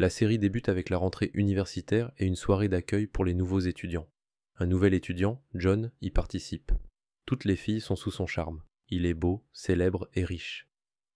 La série débute avec la rentrée universitaire et une soirée d'accueil pour les nouveaux étudiants. Un nouvel étudiant, John, y participe. Toutes les filles sont sous son charme. Il est beau, célèbre et riche.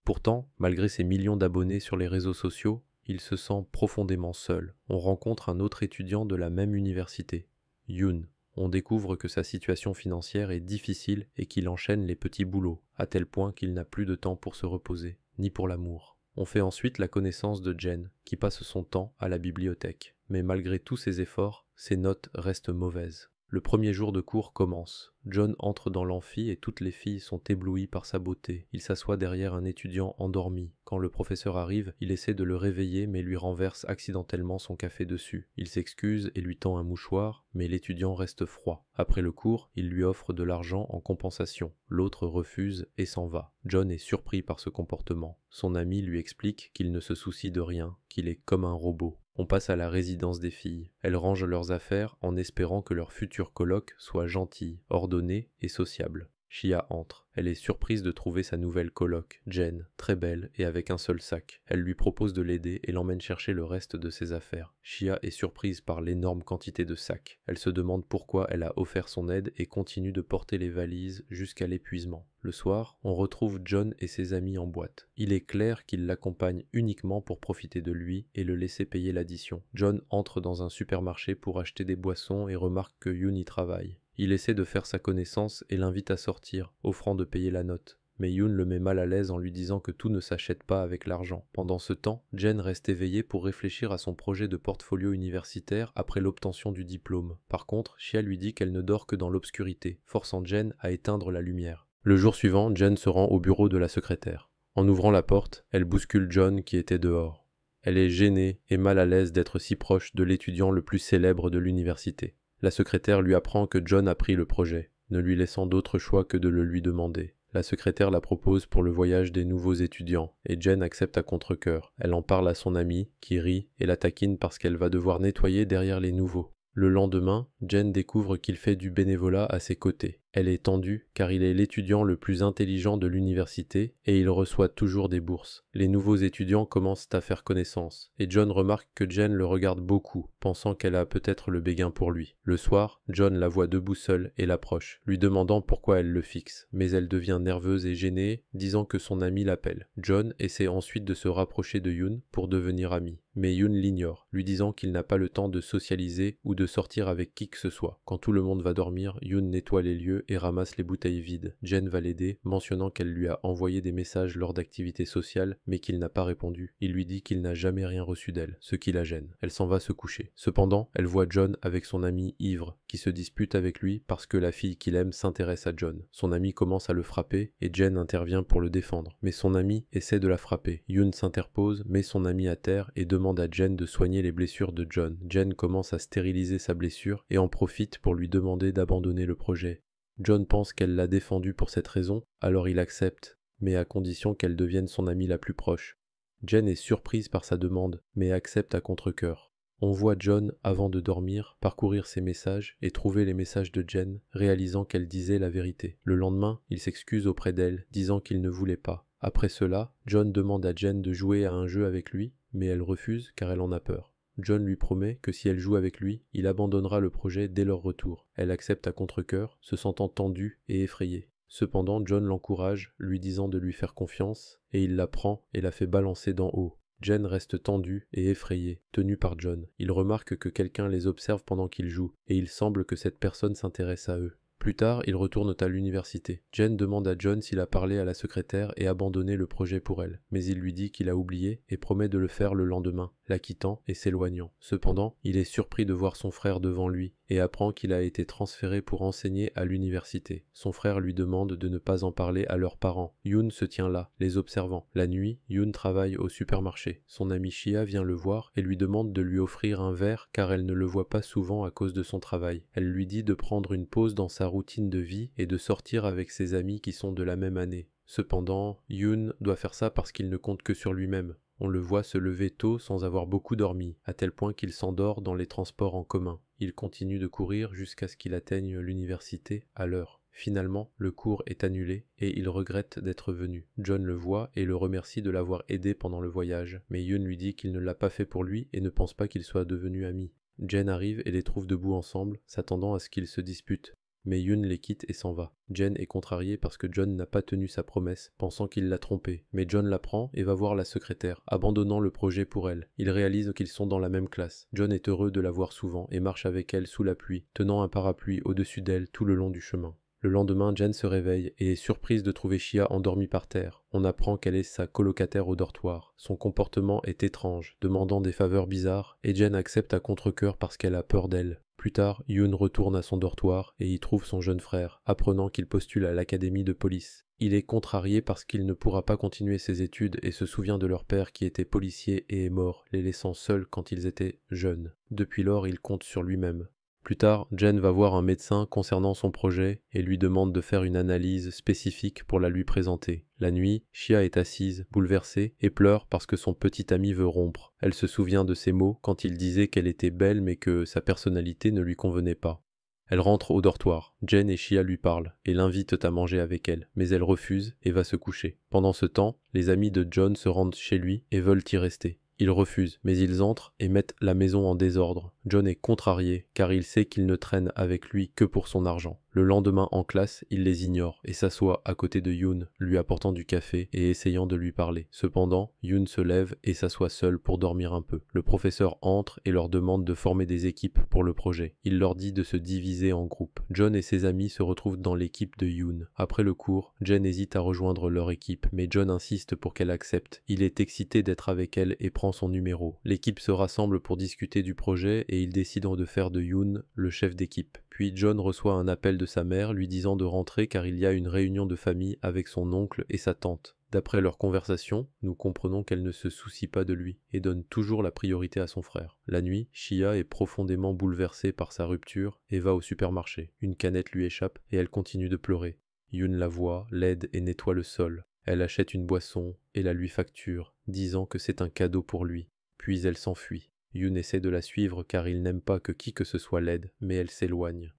Pourtant, malgré ses millions d'abonnés sur les réseaux sociaux, il se sent profondément seul. On rencontre un autre étudiant de la même université, Yoon. On découvre que sa situation financière est difficile et qu'il enchaîne les petits boulots, à tel point qu'il n'a plus de temps pour se reposer, ni pour l'amour. On fait ensuite la connaissance de Jen, qui passe son temps à la bibliothèque. Mais malgré tous ses efforts, ses notes restent mauvaises. Le premier jour de cours commence. John entre dans l'amphi et toutes les filles sont éblouies par sa beauté. Il s'assoit derrière un étudiant endormi. Quand le professeur arrive, il essaie de le réveiller mais lui renverse accidentellement son café dessus. Il s'excuse et lui tend un mouchoir, mais l'étudiant reste froid. Après le cours, il lui offre de l'argent en compensation. L'autre refuse et s'en va. John est surpris par ce comportement. Son ami lui explique qu'il ne se soucie de rien, qu'il est comme un robot. On passe à la résidence des filles. Elles rangent leurs affaires en espérant que leur future coloc soit gentille, ordonnée et sociable. Shia entre. Elle est surprise de trouver sa nouvelle coloc, Jen, très belle et avec un seul sac. Elle lui propose de l'aider et l'emmène chercher le reste de ses affaires. Shia est surprise par l'énorme quantité de sacs. Elle se demande pourquoi elle a offert son aide et continue de porter les valises jusqu'à l'épuisement. Le soir, on retrouve John et ses amis en boîte. Il est clair qu'ils l'accompagnent uniquement pour profiter de lui et le laisser payer l'addition. John entre dans un supermarché pour acheter des boissons et remarque que Yoon y travaille. Il essaie de faire sa connaissance et l'invite à sortir, offrant de payer la note. Mais Yoon le met mal à l'aise en lui disant que tout ne s'achète pas avec l'argent. Pendant ce temps, Jen reste éveillée pour réfléchir à son projet de portfolio universitaire après l'obtention du diplôme. Par contre, Shia lui dit qu'elle ne dort que dans l'obscurité, forçant Jen à éteindre la lumière. Le jour suivant, Jen se rend au bureau de la secrétaire. En ouvrant la porte, elle bouscule John qui était dehors. Elle est gênée et mal à l'aise d'être si proche de l'étudiant le plus célèbre de l'université. La secrétaire lui apprend que John a pris le projet, ne lui laissant d'autre choix que de le lui demander. La secrétaire la propose pour le voyage des nouveaux étudiants, et Jen accepte à contre-cœur. Elle en parle à son amie, qui rit et la taquine parce qu'elle va devoir nettoyer derrière les nouveaux. Le lendemain, Jen découvre qu'il fait du bénévolat à ses côtés. Elle est tendue car il est l'étudiant le plus intelligent de l'université et il reçoit toujours des bourses. Les nouveaux étudiants commencent à faire connaissance et John remarque que Jen le regarde beaucoup, pensant qu'elle a peut-être le béguin pour lui. Le soir, John la voit debout seule et l'approche, lui demandant pourquoi elle le fixe. Mais elle devient nerveuse et gênée, disant que son ami l'appelle. John essaie ensuite de se rapprocher de Yoon pour devenir ami. Mais Yoon l'ignore, lui disant qu'il n'a pas le temps de socialiser ou de sortir avec qui que ce soit. Quand tout le monde va dormir, Yoon nettoie les lieux et ramasse les bouteilles vides. Jen va l'aider, mentionnant qu'elle lui a envoyé des messages lors d'activités sociales, mais qu'il n'a pas répondu. Il lui dit qu'il n'a jamais rien reçu d'elle, ce qui la gêne. Elle s'en va se coucher. Cependant, elle voit John avec son ami ivre, qui se dispute avec lui parce que la fille qu'il aime s'intéresse à John. Son ami commence à le frapper et Jen intervient pour le défendre. Mais son ami essaie de la frapper. Yoon s'interpose, met son ami à terre et demande à Jen de soigner les blessures de John. Jen commence à stériliser sa blessure et en profite pour lui demander d'abandonner le projet. John pense qu'elle l'a défendu pour cette raison, alors il accepte, mais à condition qu'elle devienne son amie la plus proche. Jen est surprise par sa demande, mais accepte à contre-cœur. On voit John, avant de dormir, parcourir ses messages et trouver les messages de Jen, réalisant qu'elle disait la vérité. Le lendemain, il s'excuse auprès d'elle, disant qu'il ne voulait pas. Après cela, John demande à Jen de jouer à un jeu avec lui, mais elle refuse car elle en a peur. John lui promet que si elle joue avec lui, il abandonnera le projet dès leur retour. Elle accepte à contre-cœur, se sentant tendue et effrayée. Cependant, John l'encourage, lui disant de lui faire confiance, et il la prend et la fait balancer d'en haut. Jen reste tendue et effrayée, tenue par John. Il remarque que quelqu'un les observe pendant qu'ils jouent, et il semble que cette personne s'intéresse à eux. Plus tard, ils retournent à l'université. Jen demande à John s'il a parlé à la secrétaire et abandonné le projet pour elle, mais il lui dit qu'il a oublié et promet de le faire le lendemain, la quittant et s'éloignant. Cependant, il est surpris de voir son frère devant lui et apprend qu'il a été transféré pour enseigner à l'université. Son frère lui demande de ne pas en parler à leurs parents. Yoon se tient là, les observant. La nuit, Yoon travaille au supermarché. Son amie Shia vient le voir et lui demande de lui offrir un verre car elle ne le voit pas souvent à cause de son travail. Elle lui dit de prendre une pause dans sa routine de vie et de sortir avec ses amis qui sont de la même année. Cependant, Yoon doit faire ça parce qu'il ne compte que sur lui-même. On le voit se lever tôt sans avoir beaucoup dormi, à tel point qu'il s'endort dans les transports en commun. Il continue de courir jusqu'à ce qu'il atteigne l'université à l'heure. Finalement, le cours est annulé et il regrette d'être venu. John le voit et le remercie de l'avoir aidé pendant le voyage, mais Yoon lui dit qu'il ne l'a pas fait pour lui et ne pense pas qu'ils soient devenus amis. Jen arrive et les trouve debout ensemble, s'attendant à ce qu'ils se disputent. Mais Yoon les quitte et s'en va. Jen est contrariée parce que John n'a pas tenu sa promesse, pensant qu'il l'a trompée. Mais John la prend et va voir la secrétaire, abandonnant le projet pour elle. Il réalise qu'ils sont dans la même classe. John est heureux de la voir souvent et marche avec elle sous la pluie, tenant un parapluie au-dessus d'elle tout le long du chemin. Le lendemain, Jen se réveille et est surprise de trouver Shia endormie par terre. On apprend qu'elle est sa colocataire au dortoir. Son comportement est étrange, demandant des faveurs bizarres, et Jen accepte à contre-cœur parce qu'elle a peur d'elle. Plus tard, Yoon retourne à son dortoir et y trouve son jeune frère, apprenant qu'il postule à l'académie de police. Il est contrarié parce qu'il ne pourra pas continuer ses études et se souvient de leur père qui était policier et est mort, les laissant seuls quand ils étaient jeunes. Depuis lors, il compte sur lui-même. Plus tard, Jen va voir un médecin concernant son projet et lui demande de faire une analyse spécifique pour la lui présenter. La nuit, Shia est assise, bouleversée, et pleure parce que son petit ami veut rompre. Elle se souvient de ses mots quand il disait qu'elle était belle mais que sa personnalité ne lui convenait pas. Elle rentre au dortoir. Jen et Shia lui parlent et l'invitent à manger avec elle, mais elle refuse et va se coucher. Pendant ce temps, les amis de John se rendent chez lui et veulent y rester. Ils refusent, mais ils entrent et mettent la maison en désordre. John est contrarié, car il sait qu'ils ne traînent avec lui que pour son argent. Le lendemain en classe, il les ignore et s'assoit à côté de Yoon, lui apportant du café et essayant de lui parler. Cependant, Yoon se lève et s'assoit seul pour dormir un peu. Le professeur entre et leur demande de former des équipes pour le projet. Il leur dit de se diviser en groupes. John et ses amis se retrouvent dans l'équipe de Yoon. Après le cours, Jen hésite à rejoindre leur équipe, mais John insiste pour qu'elle accepte. Il est excité d'être avec elle et prend son numéro. L'équipe se rassemble pour discuter du projet et ils décident de faire de Yoon le chef d'équipe. Puis John reçoit un appel de sa mère lui disant de rentrer car il y a une réunion de famille avec son oncle et sa tante. D'après leur conversation, nous comprenons qu'elle ne se soucie pas de lui et donne toujours la priorité à son frère. La nuit, Shia est profondément bouleversée par sa rupture et va au supermarché. Une canette lui échappe et elle continue de pleurer. Yoon la voit, l'aide et nettoie le sol. Elle achète une boisson et la lui facture, disant que c'est un cadeau pour lui. Puis elle s'enfuit. Yoon essaie de la suivre car il n'aime pas que qui que ce soit l'aide, mais elle s'éloigne.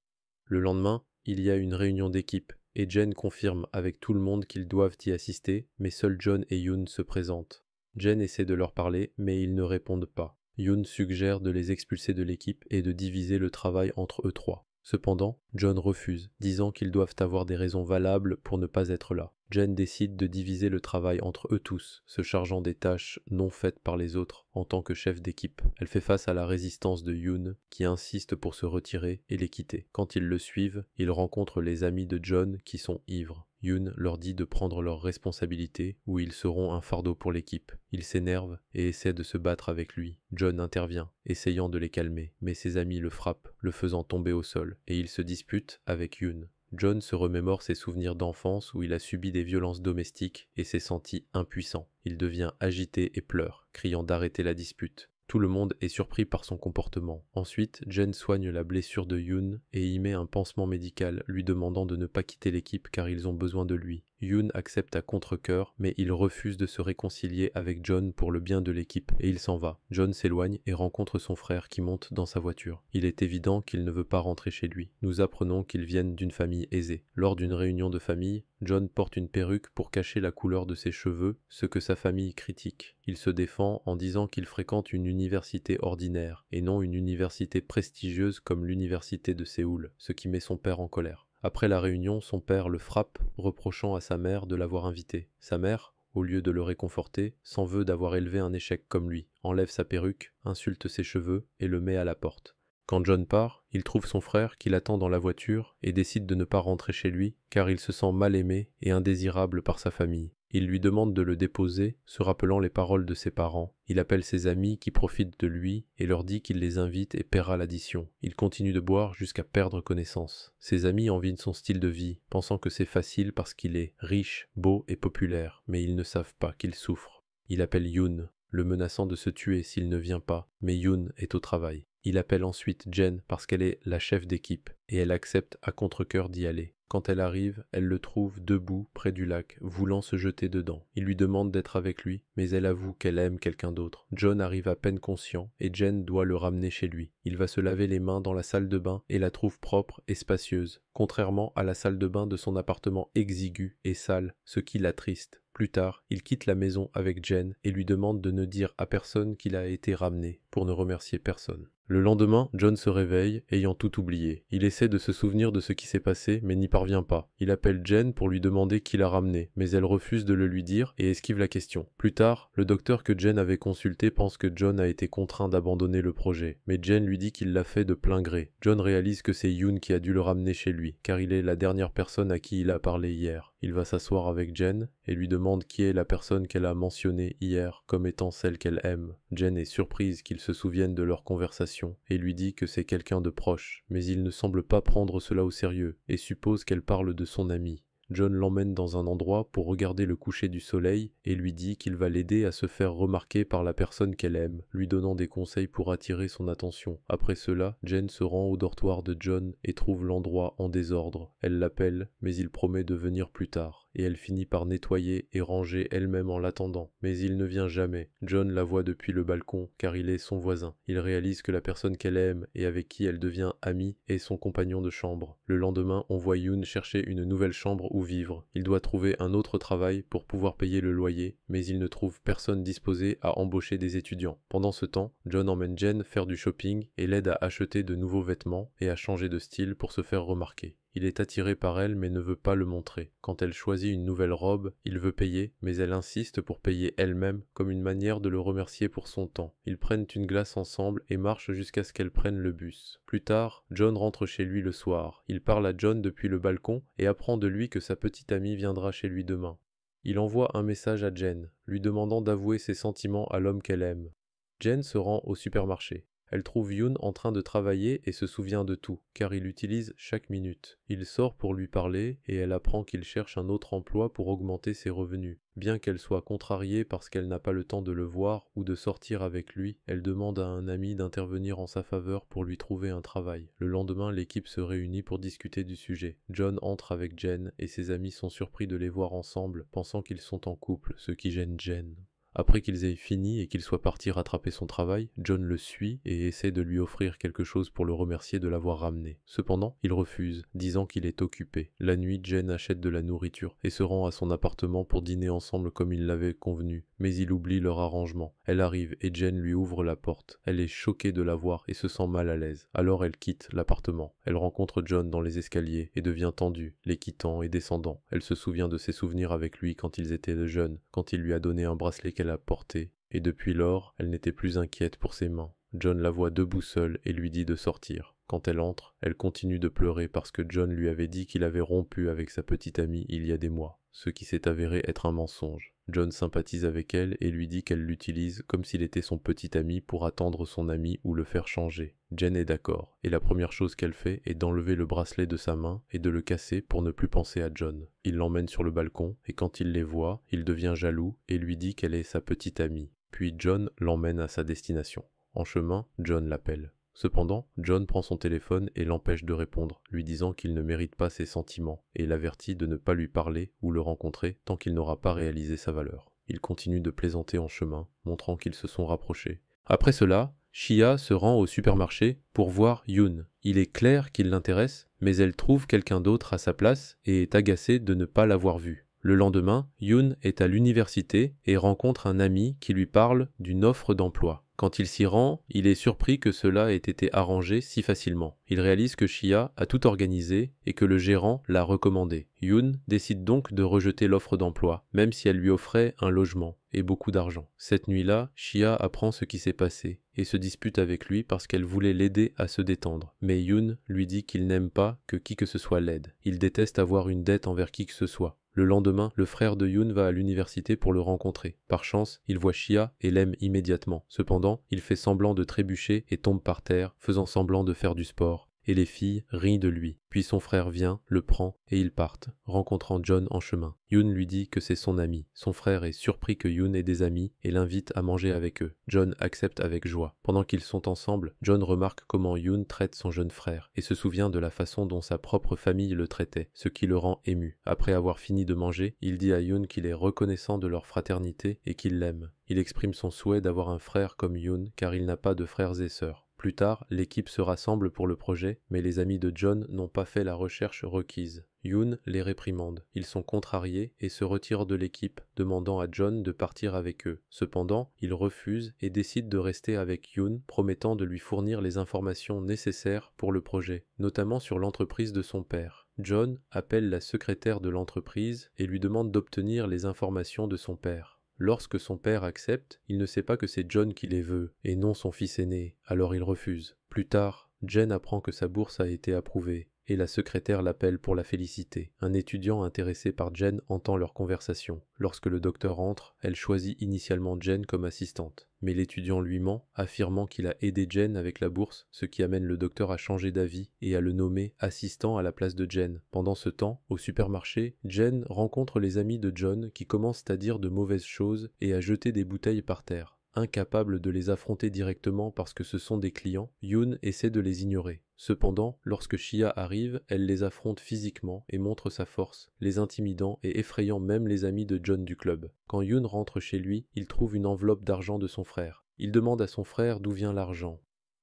Le lendemain, il y a une réunion d'équipe, et Jen confirme avec tout le monde qu'ils doivent y assister, mais seuls John et Yoon se présentent. Jen essaie de leur parler, mais ils ne répondent pas. Yoon suggère de les expulser de l'équipe et de diviser le travail entre eux trois. Cependant, John refuse, disant qu'ils doivent avoir des raisons valables pour ne pas être là. Jen décide de diviser le travail entre eux tous, se chargeant des tâches non faites par les autres en tant que chef d'équipe. Elle fait face à la résistance de Yoon, qui insiste pour se retirer et les quitter. Quand ils le suivent, ils rencontrent les amis de John qui sont ivres. Yoon leur dit de prendre leurs responsabilités ou ils seront un fardeau pour l'équipe. Il s'énerve et essaie de se battre avec lui. John intervient, essayant de les calmer, mais ses amis le frappent, le faisant tomber au sol, et il se dispute avec Yoon. John se remémore ses souvenirs d'enfance où il a subi des violences domestiques et s'est senti impuissant. Il devient agité et pleure, criant d'arrêter la dispute. Tout le monde est surpris par son comportement. Ensuite, Jen soigne la blessure de Yoon et y met un pansement médical, lui demandant de ne pas quitter l'équipe car ils ont besoin de lui. Yoon accepte à contre-cœur, mais il refuse de se réconcilier avec John pour le bien de l'équipe et il s'en va. John s'éloigne et rencontre son frère qui monte dans sa voiture. Il est évident qu'il ne veut pas rentrer chez lui. Nous apprenons qu'ils viennent d'une famille aisée. Lors d'une réunion de famille, John porte une perruque pour cacher la couleur de ses cheveux, ce que sa famille critique. Il se défend en disant qu'il fréquente une université ordinaire et non une université prestigieuse comme l'université de Séoul, ce qui met son père en colère. Après la réunion, son père le frappe, reprochant à sa mère de l'avoir invité. Sa mère, au lieu de le réconforter, s'en veut d'avoir élevé un échec comme lui, enlève sa perruque, insulte ses cheveux et le met à la porte. Quand John part, il trouve son frère qui l'attend dans la voiture et décide de ne pas rentrer chez lui car il se sent mal aimé et indésirable par sa famille. Il lui demande de le déposer, se rappelant les paroles de ses parents. Il appelle ses amis qui profitent de lui et leur dit qu'il les invite et paiera l'addition. Il continue de boire jusqu'à perdre connaissance. Ses amis envient son style de vie, pensant que c'est facile parce qu'il est riche, beau et populaire, mais ils ne savent pas qu'il souffre. Il appelle Yoon, le menaçant de se tuer s'il ne vient pas, mais Yoon est au travail. Il appelle ensuite Jen parce qu'elle est la chef d'équipe et elle accepte à contre-cœur d'y aller. Quand elle arrive, elle le trouve debout près du lac, voulant se jeter dedans. Il lui demande d'être avec lui, mais elle avoue qu'elle aime quelqu'un d'autre. John arrive à peine conscient et Jen doit le ramener chez lui. Il va se laver les mains dans la salle de bain et la trouve propre et spacieuse, contrairement à la salle de bain de son appartement exigu et sale, ce qui l'attriste. Plus tard, il quitte la maison avec Jen et lui demande de ne dire à personne qu'il a été ramené, pour ne remercier personne. Le lendemain, John se réveille, ayant tout oublié. Il essaie de se souvenir de ce qui s'est passé, mais n'y parvient pas. Il appelle Jen pour lui demander qui l'a ramené, mais elle refuse de le lui dire et esquive la question. Plus tard, le docteur que Jen avait consulté pense que John a été contraint d'abandonner le projet, mais Jen lui dit qu'il l'a fait de plein gré. John réalise que c'est Yoon qui a dû le ramener chez lui, car il est la dernière personne à qui il a parlé hier. Il va s'asseoir avec Jen et lui demande qui est la personne qu'elle a mentionnée hier comme étant celle qu'elle aime. Jen est surprise qu'il se souvienne de leur conversation et lui dit que c'est quelqu'un de proche, mais il ne semble pas prendre cela au sérieux et suppose qu'elle parle de son ami. John l'emmène dans un endroit pour regarder le coucher du soleil et lui dit qu'il va l'aider à se faire remarquer par la personne qu'elle aime, lui donnant des conseils pour attirer son attention. Après cela, Jen se rend au dortoir de John et trouve l'endroit en désordre. Elle l'appelle, mais il promet de venir plus tard, et elle finit par nettoyer et ranger elle-même en l'attendant. Mais il ne vient jamais. John la voit depuis le balcon, car il est son voisin. Il réalise que la personne qu'elle aime et avec qui elle devient amie est son compagnon de chambre. Le lendemain, on voit Yoon chercher une nouvelle chambre où vivre. Il doit trouver un autre travail pour pouvoir payer le loyer, mais il ne trouve personne disposé à embaucher des étudiants. Pendant ce temps, John emmène Jen faire du shopping et l'aide à acheter de nouveaux vêtements et à changer de style pour se faire remarquer. Il est attiré par elle mais ne veut pas le montrer. Quand elle choisit une nouvelle robe, il veut payer, mais elle insiste pour payer elle-même comme une manière de le remercier pour son temps. Ils prennent une glace ensemble et marchent jusqu'à ce qu'elle prenne le bus. Plus tard, John rentre chez lui le soir. Il parle à John depuis le balcon et apprend de lui que sa petite amie viendra chez lui demain. Il envoie un message à Jen, lui demandant d'avouer ses sentiments à l'homme qu'elle aime. Jen se rend au supermarché. Elle trouve Yoon en train de travailler et se souvient de tout, car il utilise chaque minute. Il sort pour lui parler et elle apprend qu'il cherche un autre emploi pour augmenter ses revenus. Bien qu'elle soit contrariée parce qu'elle n'a pas le temps de le voir ou de sortir avec lui, elle demande à un ami d'intervenir en sa faveur pour lui trouver un travail. Le lendemain, l'équipe se réunit pour discuter du sujet. John entre avec Jen et ses amis sont surpris de les voir ensemble, pensant qu'ils sont en couple, ce qui gêne Jen. Après qu'ils aient fini et qu'il soit parti rattraper son travail, John le suit et essaie de lui offrir quelque chose pour le remercier de l'avoir ramené. Cependant, il refuse, disant qu'il est occupé. La nuit, Jen achète de la nourriture et se rend à son appartement pour dîner ensemble comme il l'avait convenu. Mais il oublie leur arrangement. Elle arrive et Jen lui ouvre la porte. Elle est choquée de la voir et se sent mal à l'aise. Alors elle quitte l'appartement. Elle rencontre John dans les escaliers et devient tendue, les quittant et descendant. Elle se souvient de ses souvenirs avec lui quand ils étaient jeunes, quand il lui a donné un bracelet qu'elle a porté, et depuis lors, elle n'était plus inquiète pour ses mains. John la voit debout seule et lui dit de sortir. Quand elle entre, elle continue de pleurer parce que John lui avait dit qu'il avait rompu avec sa petite amie il y a des mois, ce qui s'est avéré être un mensonge. John sympathise avec elle et lui dit qu'elle l'utilise comme s'il était son petit ami pour attendre son ami ou le faire changer. Jen est d'accord, et la première chose qu'elle fait est d'enlever le bracelet de sa main et de le casser pour ne plus penser à John. Il l'emmène sur le balcon, et quand il les voit, il devient jaloux et lui dit qu'elle est sa petite amie. Puis John l'emmène à sa destination. En chemin, John l'appelle. Cependant, John prend son téléphone et l'empêche de répondre, lui disant qu'il ne mérite pas ses sentiments, et l'avertit de ne pas lui parler ou le rencontrer tant qu'il n'aura pas réalisé sa valeur. Il continue de plaisanter en chemin, montrant qu'ils se sont rapprochés. Après cela, Shia se rend au supermarché pour voir Yoon. Il est clair qu'il l'intéresse, mais elle trouve quelqu'un d'autre à sa place et est agacée de ne pas l'avoir vu. Le lendemain, Yoon est à l'université et rencontre un ami qui lui parle d'une offre d'emploi. Quand il s'y rend, il est surpris que cela ait été arrangé si facilement. Il réalise que Shia a tout organisé et que le gérant l'a recommandé. Yoon décide donc de rejeter l'offre d'emploi, même si elle lui offrait un logement et beaucoup d'argent. Cette nuit-là, Shia apprend ce qui s'est passé et se dispute avec lui parce qu'elle voulait l'aider à se détendre. Mais Yoon lui dit qu'il n'aime pas que qui que ce soit l'aide. Il déteste avoir une dette envers qui que ce soit. Le lendemain, le frère de Yoon va à l'université pour le rencontrer. Par chance, il voit Shia et l'aime immédiatement. Cependant, il fait semblant de trébucher et tombe par terre, faisant semblant de faire du sport. et les filles rient de lui. Puis son frère vient, le prend et ils partent, rencontrant John en chemin. Yoon lui dit que c'est son ami. Son frère est surpris que Yoon ait des amis et l'invite à manger avec eux. John accepte avec joie. Pendant qu'ils sont ensemble, John remarque comment Yoon traite son jeune frère et se souvient de la façon dont sa propre famille le traitait, ce qui le rend ému. Après avoir fini de manger, il dit à Yoon qu'il est reconnaissant de leur fraternité et qu'il l'aime. Il exprime son souhait d'avoir un frère comme Yoon car il n'a pas de frères et sœurs. Plus tard, l'équipe se rassemble pour le projet, mais les amis de John n'ont pas fait la recherche requise. Yoon les réprimande. Ils sont contrariés et se retirent de l'équipe, demandant à John de partir avec eux. Cependant, il refuse et décide de rester avec Yoon, promettant de lui fournir les informations nécessaires pour le projet, notamment sur l'entreprise de son père. John appelle la secrétaire de l'entreprise et lui demande d'obtenir les informations de son père. Lorsque son père accepte, il ne sait pas que c'est John qui les veut, et non son fils aîné, alors il refuse. Plus tard, Jen apprend que sa bourse a été approuvée, et la secrétaire l'appelle pour la féliciter. Un étudiant intéressé par Jen entend leur conversation. Lorsque le docteur entre, elle choisit initialement Jen comme assistante. Mais l'étudiant lui ment, affirmant qu'il a aidé Jen avec la bourse, ce qui amène le docteur à changer d'avis et à le nommer assistant à la place de Jen. Pendant ce temps, au supermarché, Jen rencontre les amis de John qui commencent à dire de mauvaises choses et à jeter des bouteilles par terre. Incapable de les affronter directement parce que ce sont des clients, Yoon essaie de les ignorer. Cependant, lorsque Shia arrive, elle les affronte physiquement et montre sa force, les intimidant et effrayant même les amis de John du club. Quand Yoon rentre chez lui, il trouve une enveloppe d'argent de son frère. Il demande à son frère d'où vient l'argent.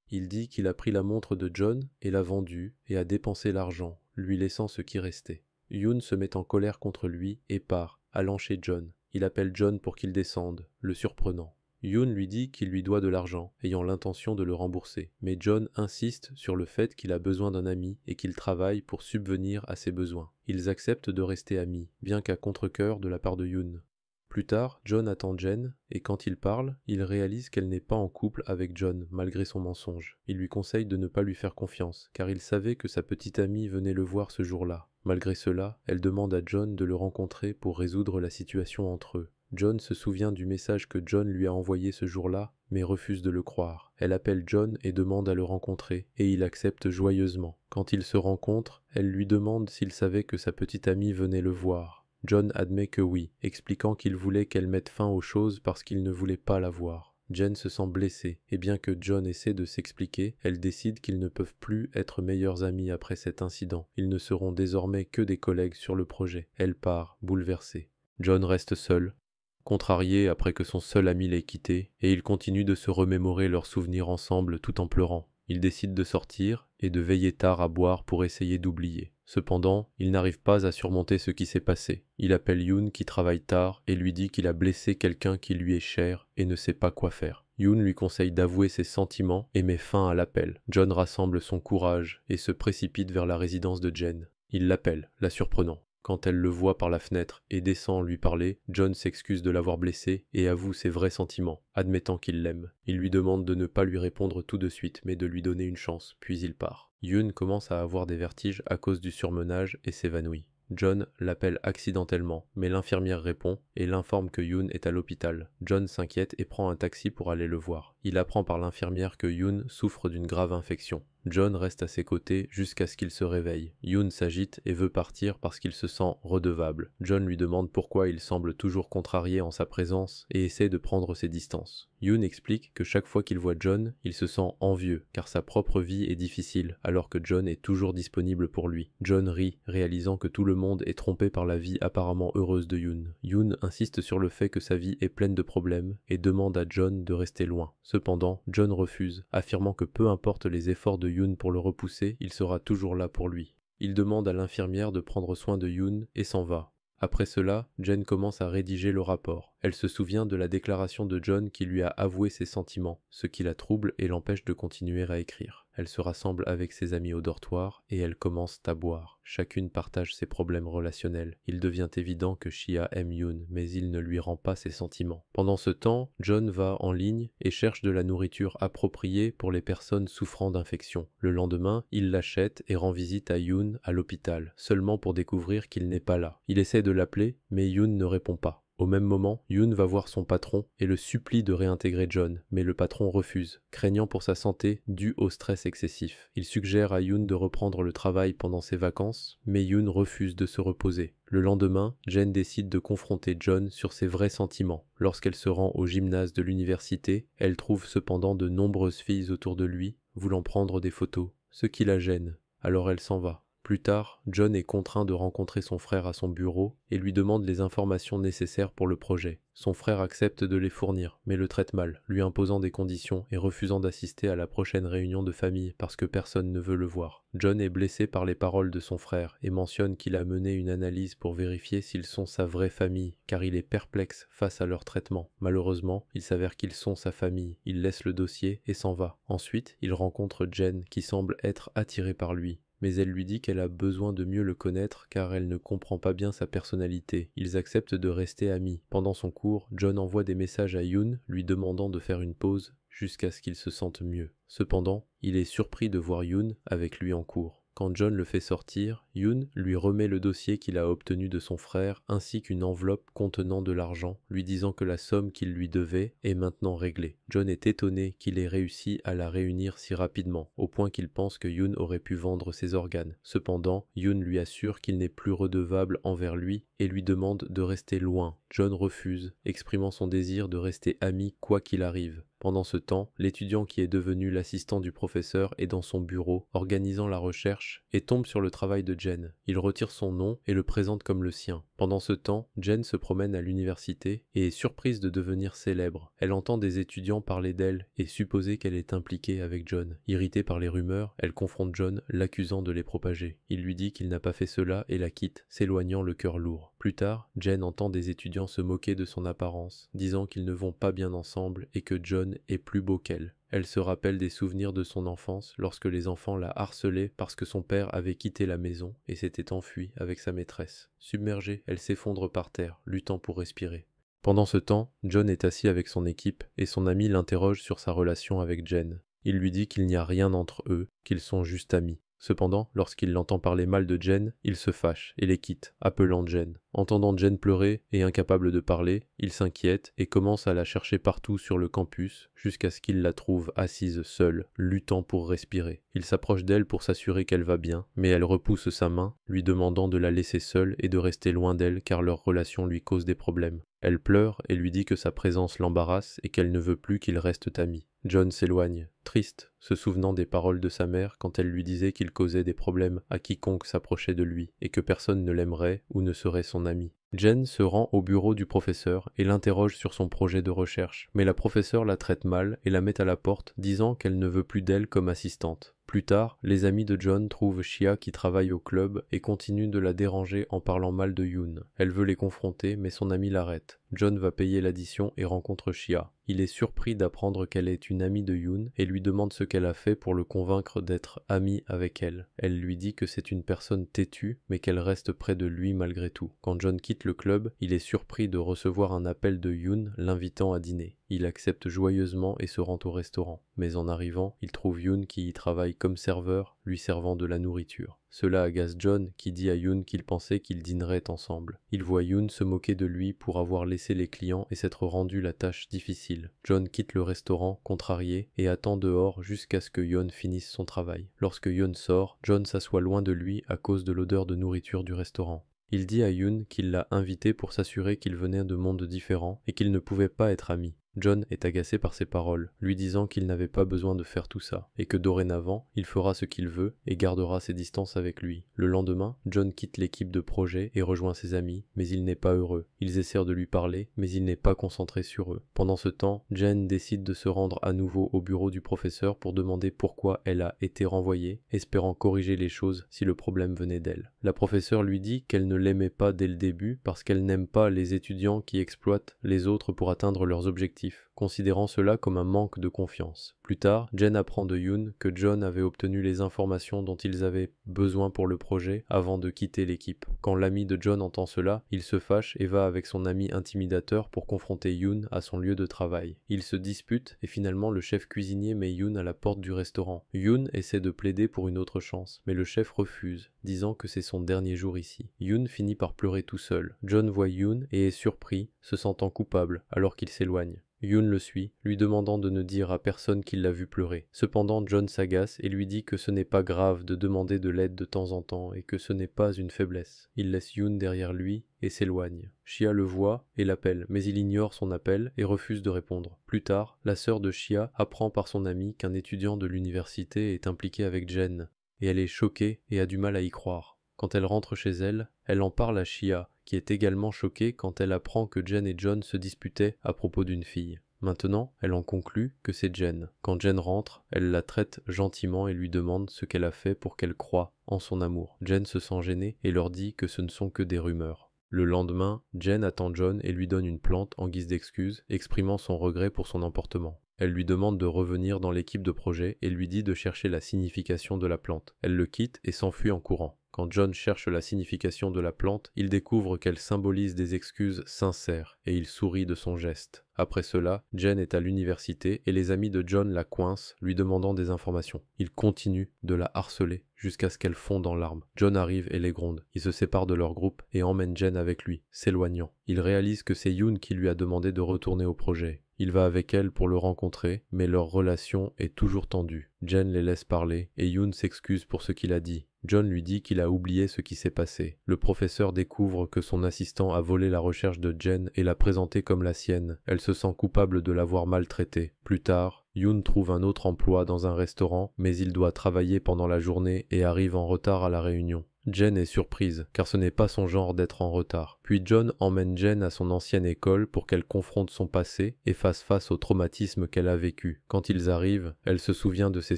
Il dit qu'il a pris la montre de John et l'a vendue et a dépensé l'argent, lui laissant ce qui restait. Yoon se met en colère contre lui et part, allant chez John. Il appelle John pour qu'il descende, le surprenant. Yoon lui dit qu'il lui doit de l'argent, ayant l'intention de le rembourser, mais John insiste sur le fait qu'il a besoin d'un ami et qu'il travaille pour subvenir à ses besoins. Ils acceptent de rester amis, bien qu'à contre-cœur de la part de Yoon. Plus tard, John attend Jen, et quand il parle, il réalise qu'elle n'est pas en couple avec John, malgré son mensonge. Il lui conseille de ne pas lui faire confiance, car il savait que sa petite amie venait le voir ce jour-là. Malgré cela, elle demande à John de le rencontrer pour résoudre la situation entre eux. John se souvient du message que John lui a envoyé ce jour-là, mais refuse de le croire. Elle appelle John et demande à le rencontrer, et il accepte joyeusement. Quand ils se rencontrent, elle lui demande s'il savait que sa petite amie venait le voir. John admet que oui, expliquant qu'il voulait qu'elle mette fin aux choses parce qu'il ne voulait pas la voir. Jen se sent blessée, et bien que John essaie de s'expliquer, elle décide qu'ils ne peuvent plus être meilleurs amis après cet incident. Ils ne seront désormais que des collègues sur le projet. Elle part, bouleversée. John reste seul, contrarié après que son seul ami l'ait quitté, et ils continuent de se remémorer leurs souvenirs ensemble tout en pleurant. Ils décident de sortir et de veiller tard à boire pour essayer d'oublier. Cependant, il n'arrive pas à surmonter ce qui s'est passé. Il appelle Yoon qui travaille tard et lui dit qu'il a blessé quelqu'un qui lui est cher et ne sait pas quoi faire. Yoon lui conseille d'avouer ses sentiments et met fin à l'appel. John rassemble son courage et se précipite vers la résidence de Jen. Il l'appelle, la surprenant. Quand elle le voit par la fenêtre et descend lui parler, John s'excuse de l'avoir blessé et avoue ses vrais sentiments, admettant qu'il l'aime. Il lui demande de ne pas lui répondre tout de suite, mais de lui donner une chance, puis il part. Yoon commence à avoir des vertiges à cause du surmenage et s'évanouit. John l'appelle accidentellement, mais l'infirmière répond et l'informe que Yoon est à l'hôpital. John s'inquiète et prend un taxi pour aller le voir. Il apprend par l'infirmière que Yoon souffre d'une grave infection. John reste à ses côtés jusqu'à ce qu'il se réveille. Yoon s'agite et veut partir parce qu'il se sent redevable. John lui demande pourquoi il semble toujours contrarié en sa présence et essaie de prendre ses distances. Yoon explique que chaque fois qu'il voit John, il se sent envieux car sa propre vie est difficile alors que John est toujours disponible pour lui. John rit, réalisant que tout le monde est trompé par la vie apparemment heureuse de Yoon. Yoon insiste sur le fait que sa vie est pleine de problèmes et demande à John de rester loin. Cependant, John refuse, affirmant que peu importe les efforts de Yoon pour le repousser, il sera toujours là pour lui. Il demande à l'infirmière de prendre soin de Yoon et s'en va. Après cela, Jen commence à rédiger le rapport. Elle se souvient de la déclaration de John qui lui a avoué ses sentiments, ce qui la trouble et l'empêche de continuer à écrire. Elle se rassemble avec ses amis au dortoir et elles commencent à boire. Chacune partage ses problèmes relationnels. Il devient évident que Shia aime Yoon, mais il ne lui rend pas ses sentiments. Pendant ce temps, John va en ligne et cherche de la nourriture appropriée pour les personnes souffrant d'infections. Le lendemain, il l'achète et rend visite à Yoon à l'hôpital, seulement pour découvrir qu'il n'est pas là. Il essaie de l'appeler, mais Yoon ne répond pas. Au même moment, Yoon va voir son patron et le supplie de réintégrer John, mais le patron refuse, craignant pour sa santé due au stress excessif. Il suggère à Yoon de reprendre le travail pendant ses vacances, mais Yoon refuse de se reposer. Le lendemain, Jen décide de confronter John sur ses vrais sentiments. Lorsqu'elle se rend au gymnase de l'université, elle trouve cependant de nombreuses filles autour de lui, voulant prendre des photos, ce qui la gêne. Alors elle s'en va. Plus tard, John est contraint de rencontrer son frère à son bureau et lui demande les informations nécessaires pour le projet. Son frère accepte de les fournir, mais le traite mal, lui imposant des conditions et refusant d'assister à la prochaine réunion de famille parce que personne ne veut le voir. John est blessé par les paroles de son frère et mentionne qu'il a mené une analyse pour vérifier s'ils sont sa vraie famille, car il est perplexe face à leur traitement. Malheureusement, il s'avère qu'ils sont sa famille. Il laisse le dossier et s'en va. Ensuite, il rencontre Jen qui semble être attirée par lui. Mais elle lui dit qu'elle a besoin de mieux le connaître car elle ne comprend pas bien sa personnalité. Ils acceptent de rester amis. Pendant son cours, John envoie des messages à Yoon lui demandant de faire une pause jusqu'à ce qu'il se sente mieux. Cependant, il est surpris de voir Yoon avec lui en cours. Quand John le fait sortir, Yoon lui remet le dossier qu'il a obtenu de son frère ainsi qu'une enveloppe contenant de l'argent, lui disant que la somme qu'il lui devait est maintenant réglée. John est étonné qu'il ait réussi à la réunir si rapidement, au point qu'il pense que Yoon aurait pu vendre ses organes. Cependant, Yoon lui assure qu'il n'est plus redevable envers lui et lui demande de rester loin. John refuse, exprimant son désir de rester ami quoi qu'il arrive. Pendant ce temps, l'étudiant qui est devenu l'assistant du professeur est dans son bureau, organisant la recherche, et tombe sur le travail de Jen. Il retire son nom et le présente comme le sien. Pendant ce temps, Jen se promène à l'université et est surprise de devenir célèbre. Elle entend des étudiants parler d'elle et supposer qu'elle est impliquée avec John. Irritée par les rumeurs, elle confronte John, l'accusant de les propager. Il lui dit qu'il n'a pas fait cela et la quitte, s'éloignant le cœur lourd. Plus tard, Jen entend des étudiants se moquer de son apparence, disant qu'ils ne vont pas bien ensemble et que John est plus beau qu'elle. Elle se rappelle des souvenirs de son enfance lorsque les enfants la harcelaient parce que son père avait quitté la maison et s'était enfui avec sa maîtresse. Submergée, elle s'effondre par terre, luttant pour respirer. Pendant ce temps, John est assis avec son équipe et son ami l'interroge sur sa relation avec Jen. Il lui dit qu'il n'y a rien entre eux, qu'ils sont juste amis. Cependant, lorsqu'il l'entend parler mal de Jen, il se fâche et les quitte, appelant Jen. Entendant Jen pleurer et incapable de parler, il s'inquiète et commence à la chercher partout sur le campus jusqu'à ce qu'il la trouve assise seule, luttant pour respirer. Il s'approche d'elle pour s'assurer qu'elle va bien, mais elle repousse sa main, lui demandant de la laisser seule et de rester loin d'elle car leur relation lui cause des problèmes. Elle pleure et lui dit que sa présence l'embarrasse et qu'elle ne veut plus qu'ils restent amis. John s'éloigne, triste, se souvenant des paroles de sa mère quand elle lui disait qu'il causait des problèmes à quiconque s'approchait de lui et que personne ne l'aimerait ou ne serait son ami. Jen se rend au bureau du professeur et l'interroge sur son projet de recherche, mais la professeure la traite mal et la met à la porte, disant qu'elle ne veut plus d'elle comme assistante. Plus tard, les amis de John trouvent Shia qui travaille au club et continuent de la déranger en parlant mal de Yoon. Elle veut les confronter, mais son ami l'arrête. John va payer l'addition et rencontre Shia. Il est surpris d'apprendre qu'elle est une amie de Yoon et lui demande ce qu'elle a fait pour le convaincre d'être amie avec elle. Elle lui dit que c'est une personne têtue, mais qu'elle reste près de lui malgré tout. Quand John quitte le club, il est surpris de recevoir un appel de Yoon l'invitant à dîner. Il accepte joyeusement et se rend au restaurant. Mais en arrivant, il trouve Yoon qui y travaille comme serveur, lui servant de la nourriture. Cela agace John qui dit à Yoon qu'il pensait qu'ils dîneraient ensemble. Il voit Yoon se moquer de lui pour avoir laissé les clients et s'être rendu la tâche difficile. John quitte le restaurant, contrarié, et attend dehors jusqu'à ce que Yoon finisse son travail. Lorsque Yoon sort, John s'assoit loin de lui à cause de l'odeur de nourriture du restaurant. Il dit à Yoon qu'il l'a invité pour s'assurer qu'ils venaient de mondes différents et qu'ils ne pouvaient pas être amis. John est agacé par ses paroles, lui disant qu'il n'avait pas besoin de faire tout ça, et que dorénavant, il fera ce qu'il veut et gardera ses distances avec lui. Le lendemain, John quitte l'équipe de projet et rejoint ses amis, mais il n'est pas heureux. Ils essaient de lui parler, mais il n'est pas concentré sur eux. Pendant ce temps, Jen décide de se rendre à nouveau au bureau du professeur pour demander pourquoi elle a été renvoyée, espérant corriger les choses si le problème venait d'elle. La professeure lui dit qu'elle ne l'aimait pas dès le début parce qu'elle n'aime pas les étudiants qui exploitent les autres pour atteindre leurs objectifs. considérant cela comme un manque de confiance. Plus tard, Jen apprend de Yoon que John avait obtenu les informations dont ils avaient besoin pour le projet avant de quitter l'équipe. Quand l'ami de John entend cela, il se fâche et va avec son ami intimidateur pour confronter Yoon à son lieu de travail. Ils se disputent et finalement le chef cuisinier met Yoon à la porte du restaurant. Yoon essaie de plaider pour une autre chance, mais le chef refuse, disant que c'est son dernier jour ici. Yoon finit par pleurer tout seul. John voit Yoon et est surpris, se sentant coupable alors qu'il s'éloigne. Yoon le suit, lui demandant de ne dire à personne qu'il l'a vu pleurer. Cependant, John s'agace et lui dit que ce n'est pas grave de demander de l'aide de temps en temps et que ce n'est pas une faiblesse. Il laisse Yoon derrière lui et s'éloigne. Chia le voit et l'appelle, mais il ignore son appel et refuse de répondre. Plus tard, la sœur de Chia apprend par son ami qu'un étudiant de l'université est impliqué avec Jen, et elle est choquée et a du mal à y croire. Quand elle rentre chez elle, elle en parle à Chia, qui est également choquée quand elle apprend que Jen et John se disputaient à propos d'une fille. Maintenant, elle en conclut que c'est Jen. Quand Jen rentre, elle la traite gentiment et lui demande ce qu'elle a fait pour qu'elle croie en son amour. Jen se sent gênée et leur dit que ce ne sont que des rumeurs. Le lendemain, Jen attend John et lui donne une plante en guise d'excuse, exprimant son regret pour son emportement. Elle lui demande de revenir dans l'équipe de projet et lui dit de chercher la signification de la plante. Elle le quitte et s'enfuit en courant. Quand John cherche la signification de la plante, il découvre qu'elle symbolise des excuses sincères et il sourit de son geste. Après cela, Jen est à l'université et les amis de John la coincent, lui demandant des informations. Ils continuent de la harceler jusqu'à ce qu'elle fonde en larmes. John arrive et les gronde. Il se sépare de leur groupe et emmène Jen avec lui, s'éloignant. Il réalise que c'est Yoon qui lui a demandé de retourner au projet. Il va avec elle pour le rencontrer, mais leur relation est toujours tendue. Jen les laisse parler et Yoon s'excuse pour ce qu'il a dit. John lui dit qu'il a oublié ce qui s'est passé. Le professeur découvre que son assistant a volé la recherche de Jen et l'a présentée comme la sienne. Elle se sent coupable de l'avoir maltraitée. Plus tard, Yoon trouve un autre emploi dans un restaurant, mais il doit travailler pendant la journée et arrive en retard à la réunion. Jen est surprise, car ce n'est pas son genre d'être en retard. Puis John emmène Jen à son ancienne école pour qu'elle confronte son passé et fasse face au traumatisme qu'elle a vécu. Quand ils arrivent, elle se souvient de ses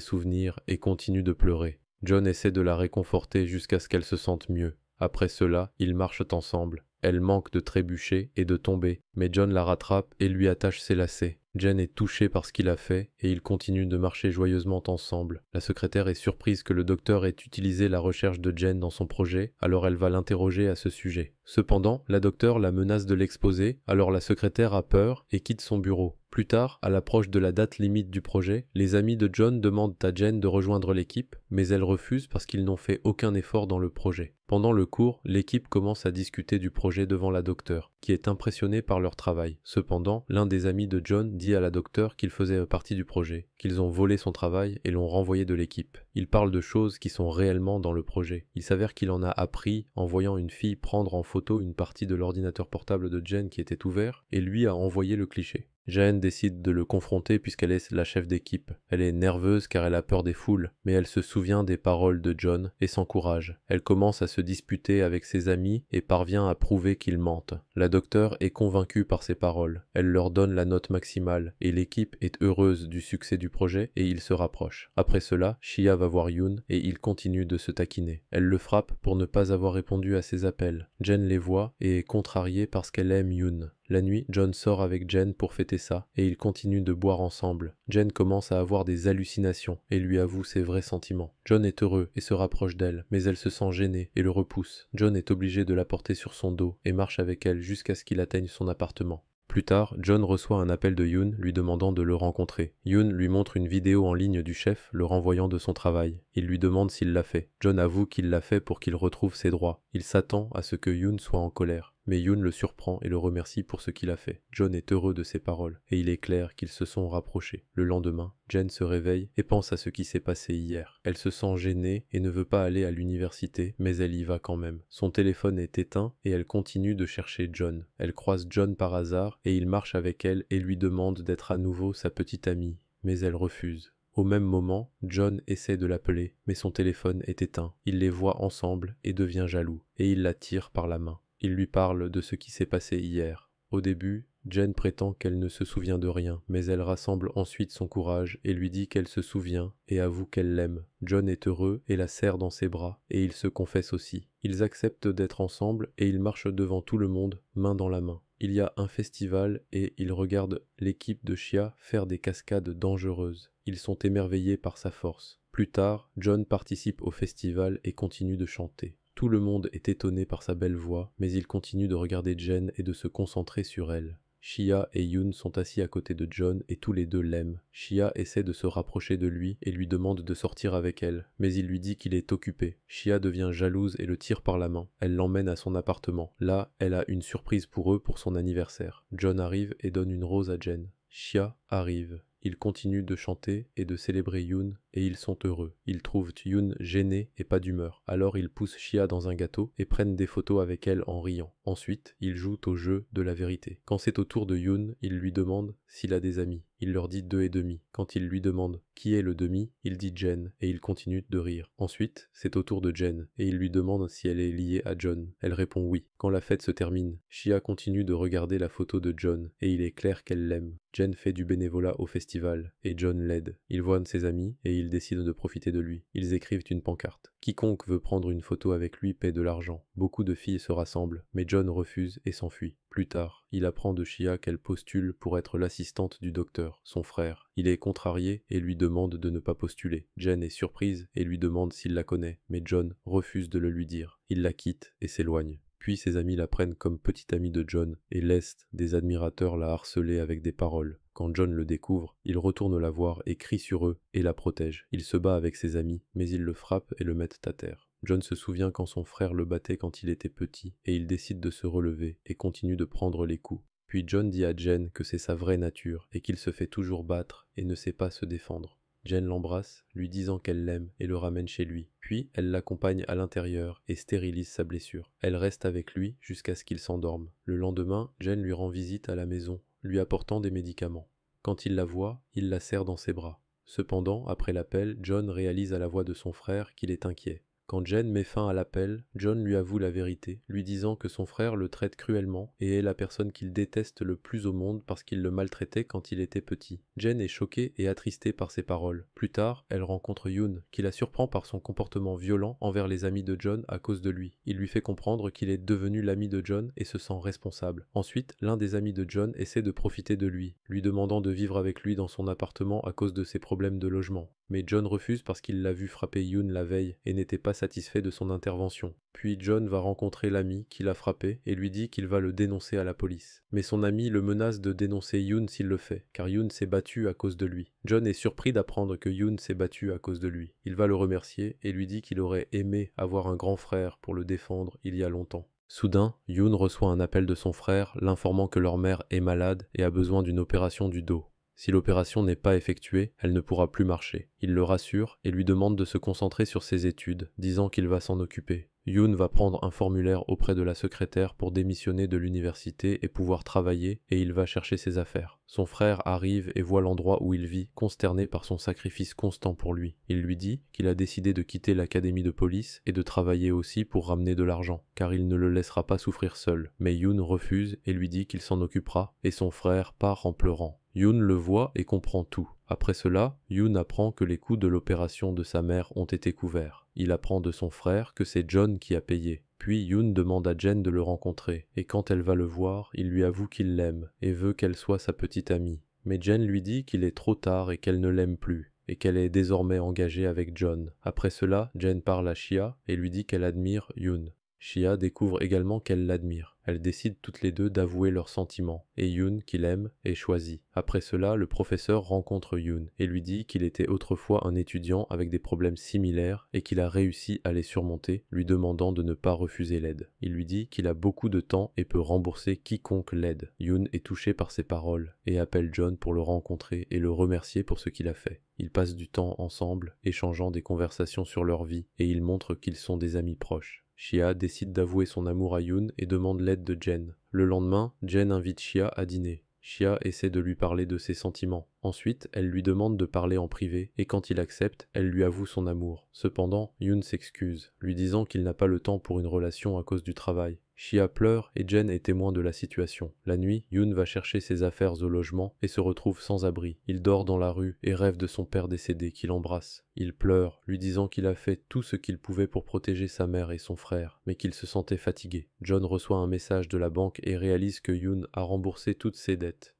souvenirs et continue de pleurer. John essaie de la réconforter jusqu'à ce qu'elle se sente mieux. Après cela, ils marchent ensemble. Elle manque de trébucher et de tomber, mais John la rattrape et lui attache ses lacets. Jen est touchée par ce qu'il a fait et ils continuent de marcher joyeusement ensemble. La secrétaire est surprise que le docteur ait utilisé la recherche de Jen dans son projet, alors elle va l'interroger à ce sujet. Cependant, la docteure la menace de l'exposer, alors la secrétaire a peur et quitte son bureau. Plus tard, à l'approche de la date limite du projet, les amis de John demandent à Jen de rejoindre l'équipe, mais elle refuse parce qu'ils n'ont fait aucun effort dans le projet. Pendant le cours, l'équipe commence à discuter du projet devant la docteure, qui est impressionnée par leur travail. Cependant, l'un des amis de John dit à la docteure qu'il faisait partie du projet, qu'ils ont volé son travail et l'ont renvoyé de l'équipe. Il parle de choses qui sont réellement dans le projet. Il s'avère qu'il en a appris en voyant une fille prendre en photo une partie de l'ordinateur portable de Jen qui était ouvert, et lui a envoyé le cliché. Jen décide de le confronter puisqu'elle est la chef d'équipe. Elle est nerveuse car elle a peur des foules, mais elle se souvient des paroles de John et s'encourage. Elle commence à se disputer avec ses amis et parvient à prouver qu'ils mentent. La docteure est convaincue par ses paroles. Elle leur donne la note maximale et l'équipe est heureuse du succès du projet et ils se rapprochent. Après cela, Chia va voir Yoon et ils continuent de se taquiner. Elle le frappe pour ne pas avoir répondu à ses appels. Jen les voit et est contrariée parce qu'elle aime Yoon. La nuit, John sort avec Jen pour fêter ça, et ils continuent de boire ensemble. Jen commence à avoir des hallucinations, et lui avoue ses vrais sentiments. John est heureux et se rapproche d'elle, mais elle se sent gênée et le repousse. John est obligé de la porter sur son dos, et marche avec elle jusqu'à ce qu'il atteigne son appartement. Plus tard, John reçoit un appel de Yoon lui demandant de le rencontrer. Yoon lui montre une vidéo en ligne du chef le renvoyant de son travail. Il lui demande s'il l'a fait. John avoue qu'il l'a fait pour qu'il retrouve ses droits. Il s'attend à ce que Yoon soit en colère. Mais Yoon le surprend et le remercie pour ce qu'il a fait. John est heureux de ses paroles, et il est clair qu'ils se sont rapprochés. Le lendemain, Jen se réveille et pense à ce qui s'est passé hier. Elle se sent gênée et ne veut pas aller à l'université, mais elle y va quand même. Son téléphone est éteint et elle continue de chercher John. Elle croise John par hasard et il marche avec elle et lui demande d'être à nouveau sa petite amie, mais elle refuse. Au même moment, John essaie de l'appeler, mais son téléphone est éteint. Il les voit ensemble et devient jaloux, et il la tire par la main. Il lui parle de ce qui s'est passé hier. Au début, Jen prétend qu'elle ne se souvient de rien, mais elle rassemble ensuite son courage et lui dit qu'elle se souvient et avoue qu'elle l'aime. John est heureux et la serre dans ses bras, et il se confesse aussi. Ils acceptent d'être ensemble et ils marchent devant tout le monde, main dans la main. Il y a un festival et ils regardent l'équipe de Chia faire des cascades dangereuses. Ils sont émerveillés par sa force. Plus tard, John participe au festival et continue de chanter. Tout le monde est étonné par sa belle voix, mais il continue de regarder Jen et de se concentrer sur elle. Chia et Yoon sont assis à côté de John et tous les deux l'aiment. Chia essaie de se rapprocher de lui et lui demande de sortir avec elle, mais il lui dit qu'il est occupé. Chia devient jalouse et le tire par la main. Elle l'emmène à son appartement. Là, elle a une surprise pour eux pour son anniversaire. John arrive et donne une rose à Jen. Chia arrive. Ils continuent de chanter et de célébrer Yoon et ils sont heureux. Ils trouvent Yoon gêné et pas d'humeur. Alors ils poussent Chia dans un gâteau et prennent des photos avec elle en riant. Ensuite, ils jouent au jeu de la vérité. Quand c'est au tour de Yoon, il lui demande s'il a des amis. Il leur dit 2,5. Quand il lui demande qui est le demi, il dit Jen et il continue de rire. Ensuite, c'est au tour de Jen et il lui demande si elle est liée à John. Elle répond oui. Quand la fête se termine, Chia continue de regarder la photo de John et il est clair qu'elle l'aime. Jen fait du bénévolat au festival et John l'aide. Il voit ses amis et il décide de profiter de lui. Ils écrivent une pancarte. Quiconque veut prendre une photo avec lui paie de l'argent. Beaucoup de filles se rassemblent, mais John refuse et s'enfuit. Plus tard, il apprend de Chia qu'elle postule pour être l'assistante du docteur, son frère. Il est contrarié et lui demande de ne pas postuler. Jen est surprise et lui demande s'il la connaît, mais John refuse de le lui dire. Il la quitte et s'éloigne. Puis ses amis la prennent comme petite amie de John et laissent des admirateurs la harceler avec des paroles. Quand John le découvre, il retourne la voir et crie sur eux et la protège. Il se bat avec ses amis, mais ils le frappent et le mettent à terre. John se souvient quand son frère le battait quand il était petit, et il décide de se relever et continue de prendre les coups. Puis John dit à Jen que c'est sa vraie nature et qu'il se fait toujours battre et ne sait pas se défendre. Jen l'embrasse, lui disant qu'elle l'aime et le ramène chez lui. Puis elle l'accompagne à l'intérieur et stérilise sa blessure. Elle reste avec lui jusqu'à ce qu'il s'endorme. Le lendemain, Jen lui rend visite à la maison, lui apportant des médicaments. Quand il la voit, il la serre dans ses bras. Cependant, après l'appel, John réalise à la voix de son frère qu'il est inquiet. Quand Jen met fin à l'appel, John lui avoue la vérité, lui disant que son frère le traite cruellement et est la personne qu'il déteste le plus au monde parce qu'il le maltraitait quand il était petit. Jen est choquée et attristée par ces paroles. Plus tard, elle rencontre Yoon, qui la surprend par son comportement violent envers les amis de John à cause de lui. Il lui fait comprendre qu'il est devenu l'ami de John et se sent responsable. Ensuite, l'un des amis de John essaie de profiter de lui, lui demandant de vivre avec lui dans son appartement à cause de ses problèmes de logement. Mais John refuse parce qu'il l'a vu frapper Yoon la veille et n'était pas satisfait de son intervention. Puis John va rencontrer l'ami qui l'a frappé et lui dit qu'il va le dénoncer à la police. Mais son ami le menace de dénoncer Yoon s'il le fait, car Yoon s'est battu à cause de lui. John est surpris d'apprendre que Yoon s'est battu à cause de lui. Il va le remercier et lui dit qu'il aurait aimé avoir un grand frère pour le défendre il y a longtemps. Soudain, Yoon reçoit un appel de son frère l'informant que leur mère est malade et a besoin d'une opération du dos. Si l'opération n'est pas effectuée, elle ne pourra plus marcher. Il le rassure et lui demande de se concentrer sur ses études, disant qu'il va s'en occuper. Yoon va prendre un formulaire auprès de la secrétaire pour démissionner de l'université et pouvoir travailler, et il va chercher ses affaires. Son frère arrive et voit l'endroit où il vit, consterné par son sacrifice constant pour lui. Il lui dit qu'il a décidé de quitter l'académie de police et de travailler aussi pour ramener de l'argent, car il ne le laissera pas souffrir seul. Mais Yoon refuse et lui dit qu'il s'en occupera, et son frère part en pleurant. Yoon le voit et comprend tout. Après cela, Yoon apprend que les coûts de l'opération de sa mère ont été couverts. Il apprend de son frère que c'est John qui a payé. Puis Yoon demande à Jen de le rencontrer, et quand elle va le voir, il lui avoue qu'il l'aime, et veut qu'elle soit sa petite amie. Mais Jen lui dit qu'il est trop tard et qu'elle ne l'aime plus, et qu'elle est désormais engagée avec John. Après cela, Jen parle à Chia et lui dit qu'elle admire Yoon. Chia découvre également qu'elle l'admire. Elles décident toutes les deux d'avouer leurs sentiments, et Yoon, qui l'aime, est choisi. Après cela, le professeur rencontre Yoon et lui dit qu'il était autrefois un étudiant avec des problèmes similaires et qu'il a réussi à les surmonter, lui demandant de ne pas refuser l'aide. Il lui dit qu'il a beaucoup de temps et peut rembourser quiconque l'aide. Yoon est touché par ces paroles et appelle John pour le rencontrer et le remercier pour ce qu'il a fait. Ils passent du temps ensemble, échangeant des conversations sur leur vie, et ils montrent qu'ils sont des amis proches. Chia décide d'avouer son amour à Yoon et demande l'aide de Jen. Le lendemain, Jen invite Chia à dîner. Chia essaie de lui parler de ses sentiments. Ensuite, elle lui demande de parler en privé, et quand il accepte, elle lui avoue son amour. Cependant, Yoon s'excuse, lui disant qu'il n'a pas le temps pour une relation à cause du travail. Shia pleure et Jen est témoin de la situation. La nuit, Yoon va chercher ses affaires au logement et se retrouve sans abri. Il dort dans la rue et rêve de son père décédé qu'il embrasse. Il pleure, lui disant qu'il a fait tout ce qu'il pouvait pour protéger sa mère et son frère, mais qu'il se sentait fatigué. John reçoit un message de la banque et réalise que Yoon a remboursé toutes ses dettes.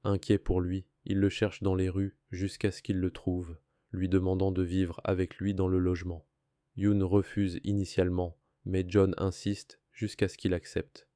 Inquiet pour lui, il le cherche dans les rues jusqu'à ce qu'il le trouve, lui demandant de vivre avec lui dans le logement. Yoon refuse initialement, mais John insiste jusqu'à ce qu'il accepte.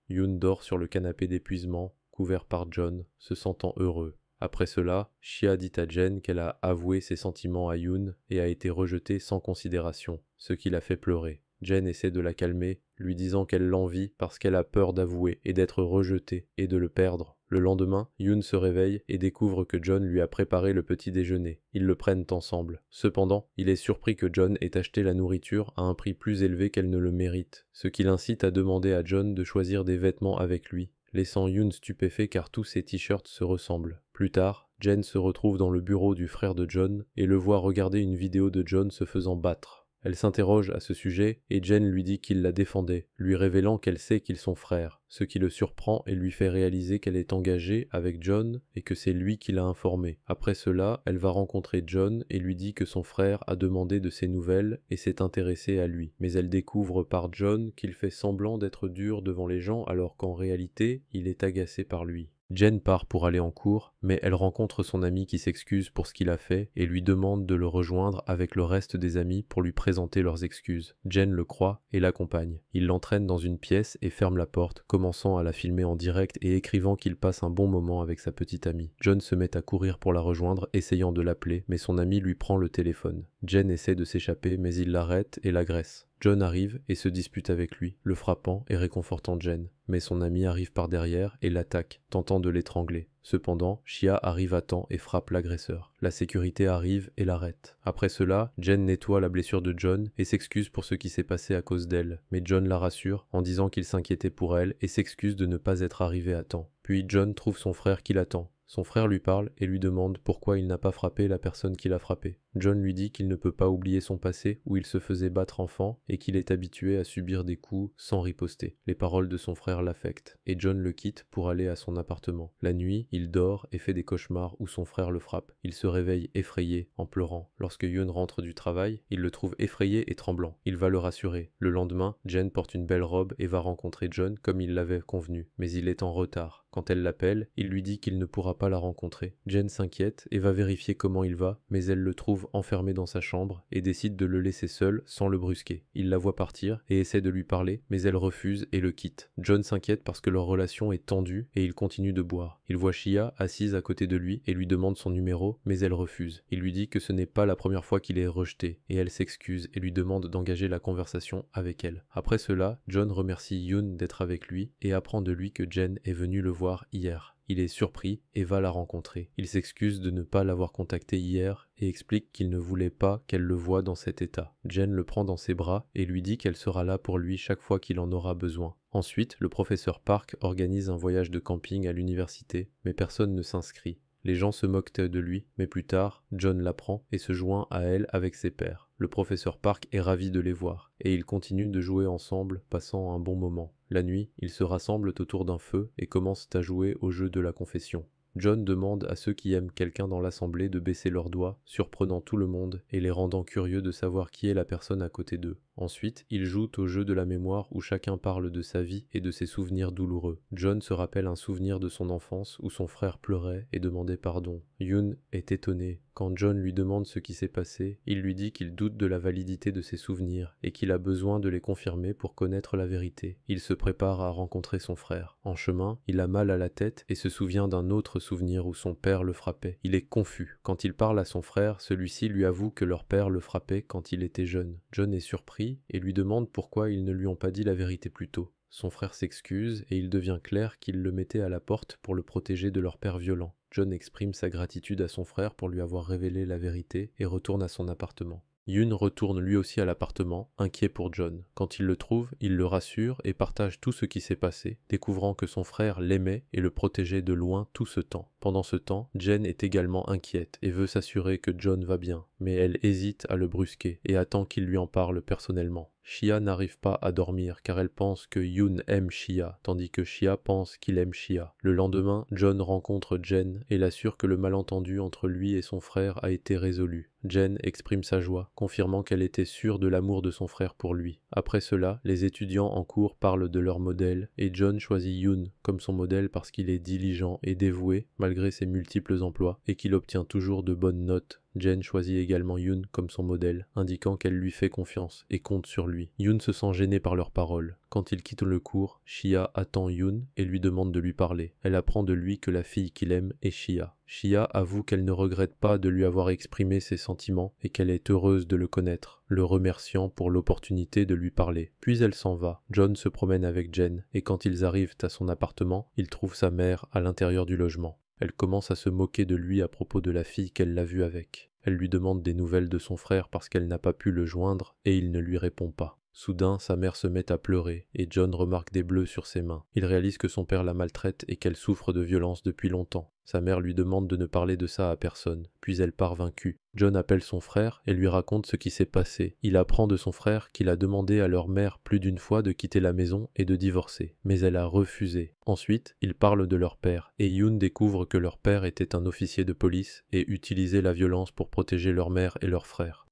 Yoon dort sur le canapé d'épuisement, couvert par John, se sentant heureux. Après cela, Shia dit à Jen qu'elle a avoué ses sentiments à Yoon et a été rejetée sans considération, ce qui l'a fait pleurer. Jen essaie de la calmer, lui disant qu'elle l'envie parce qu'elle a peur d'avouer et d'être rejetée et de le perdre. Le lendemain, Yoon se réveille et découvre que John lui a préparé le petit déjeuner. Ils le prennent ensemble. Cependant, il est surpris que John ait acheté la nourriture à un prix plus élevé qu'elle ne le mérite, ce qui l'incite à demander à John de choisir des vêtements avec lui, laissant Yoon stupéfait car tous ses t-shirts se ressemblent. Plus tard, Jen se retrouve dans le bureau du frère de John et le voit regarder une vidéo de John se faisant battre. Elle s'interroge à ce sujet et Jen lui dit qu'il la défendait, lui révélant qu'elle sait qu'ils sont frères, ce qui le surprend et lui fait réaliser qu'elle est engagée avec John et que c'est lui qui l'a informée. Après cela, elle va rencontrer John et lui dit que son frère a demandé de ses nouvelles et s'est intéressé à lui. Mais elle découvre par John qu'il fait semblant d'être dur devant les gens alors qu'en réalité, il est agacé par lui. Jen part pour aller en cours, mais elle rencontre son ami qui s'excuse pour ce qu'il a fait et lui demande de le rejoindre avec le reste des amis pour lui présenter leurs excuses. Jen le croit et l'accompagne. Il l'entraîne dans une pièce et ferme la porte, commençant à la filmer en direct et écrivant qu'il passe un bon moment avec sa petite amie. John se met à courir pour la rejoindre, essayant de l'appeler, mais son ami lui prend le téléphone. Jen essaie de s'échapper, mais il l'arrête et l'agresse. John arrive et se dispute avec lui, le frappant et réconfortant Jen. Mais son ami arrive par derrière et l'attaque, tentant de l'étrangler. Cependant, Shia arrive à temps et frappe l'agresseur. La sécurité arrive et l'arrête. Après cela, Jen nettoie la blessure de John et s'excuse pour ce qui s'est passé à cause d'elle. Mais John la rassure en disant qu'il s'inquiétait pour elle et s'excuse de ne pas être arrivé à temps. Puis John trouve son frère qui l'attend. Son frère lui parle et lui demande pourquoi il n'a pas frappé la personne qui l'a frappé. John lui dit qu'il ne peut pas oublier son passé où il se faisait battre enfant et qu'il est habitué à subir des coups sans riposter. Les paroles de son frère l'affectent et John le quitte pour aller à son appartement. La nuit, il dort et fait des cauchemars où son frère le frappe. Il se réveille effrayé en pleurant. Lorsque Yoon rentre du travail, il le trouve effrayé et tremblant. Il va le rassurer. Le lendemain, Jen porte une belle robe et va rencontrer John comme il l'avait convenu, mais il est en retard. Quand elle l'appelle, il lui dit qu'il ne pourra pas la rencontrer. Jen s'inquiète et va vérifier comment il va, mais elle le trouve enfermé dans sa chambre et décide de le laisser seul sans le brusquer. Il la voit partir et essaie de lui parler, mais elle refuse et le quitte. John s'inquiète parce que leur relation est tendue et il continue de boire. Il voit Shia assise à côté de lui et lui demande son numéro, mais elle refuse. Il lui dit que ce n'est pas la première fois qu'il est rejeté et elle s'excuse et lui demande d'engager la conversation avec elle. Après cela, John remercie Yoon d'être avec lui et apprend de lui que Jen est venue le voir hier. Il est surpris et va la rencontrer. Il s'excuse de ne pas l'avoir contactée hier et explique qu'il ne voulait pas qu'elle le voie dans cet état. Jen le prend dans ses bras et lui dit qu'elle sera là pour lui chaque fois qu'il en aura besoin. Ensuite, le professeur Park organise un voyage de camping à l'université, mais personne ne s'inscrit. Les gens se moquent de lui, mais plus tard, John l'apprend et se joint à elle avec ses pairs. Le professeur Park est ravi de les voir, et ils continuent de jouer ensemble, passant un bon moment. La nuit, ils se rassemblent autour d'un feu et commencent à jouer au jeu de la confession. John demande à ceux qui aiment quelqu'un dans l'assemblée de baisser leurs doigts, surprenant tout le monde et les rendant curieux de savoir qui est la personne à côté d'eux. Ensuite, ils jouent au jeu de la mémoire où chacun parle de sa vie et de ses souvenirs douloureux. John se rappelle un souvenir de son enfance où son frère pleurait et demandait pardon. Yoon est étonné. Quand John lui demande ce qui s'est passé, il lui dit qu'il doute de la validité de ses souvenirs et qu'il a besoin de les confirmer pour connaître la vérité. Il se prépare à rencontrer son frère. En chemin, il a mal à la tête et se souvient d'un autre souvenir où son père le frappait. Il est confus. Quand il parle à son frère, celui-ci lui avoue que leur père le frappait quand il était jeune. John est surpris et lui demande pourquoi ils ne lui ont pas dit la vérité plus tôt. Son frère s'excuse et il devient clair qu'il le mettait à la porte pour le protéger de leur père violent. John exprime sa gratitude à son frère pour lui avoir révélé la vérité et retourne à son appartement. Yoon retourne lui aussi à l'appartement, inquiet pour John. Quand il le trouve, il le rassure et partage tout ce qui s'est passé, découvrant que son frère l'aimait et le protégeait de loin tout ce temps. Pendant ce temps, Jen est également inquiète et veut s'assurer que John va bien. mais elle hésite à le brusquer et attend qu'il lui en parle personnellement. Shia n'arrive pas à dormir car elle pense que Yoon aime Shia, tandis que Shia pense qu'il aime Shia. Le lendemain, John rencontre Jen et l'assure que le malentendu entre lui et son frère a été résolu. Jen exprime sa joie, confirmant qu'elle était sûre de l'amour de son frère pour lui. Après cela, les étudiants en cours parlent de leur modèle et John choisit Yoon comme son modèle parce qu'il est diligent et dévoué malgré ses multiples emplois et qu'il obtient toujours de bonnes notes. Jen choisit également Yoon comme son modèle, indiquant qu'elle lui fait confiance et compte sur lui. Yoon se sent gêné par leurs paroles. Quand il quitte le cours, Shia attend Yoon et lui demande de lui parler. Elle apprend de lui que la fille qu'il aime est Shia. Shia avoue qu'elle ne regrette pas de lui avoir exprimé ses sentiments et qu'elle est heureuse de le connaître, le remerciant pour l'opportunité de lui parler. Puis elle s'en va. John se promène avec Jen et quand ils arrivent à son appartement, il trouve sa mère à l'intérieur du logement. Elle commence à se moquer de lui à propos de la fille qu'elle l'a vue avec. Elle lui demande des nouvelles de son frère parce qu'elle n'a pas pu le joindre et il ne lui répond pas. Soudain, sa mère se met à pleurer et John remarque des bleus sur ses mains. Il réalise que son père la maltraite et qu'elle souffre de violence depuis longtemps. Sa mère lui demande de ne parler de ça à personne, puis elle part vaincue. John appelle son frère et lui raconte ce qui s'est passé. Il apprend de son frère qu'il a demandé à leur mère plus d'une fois de quitter la maison et de divorcer, mais elle a refusé. Ensuite, il parle de leur père, et Yoon découvre que leur père était un officier de police et utilisait la violence pour protéger leur mère et leur frère.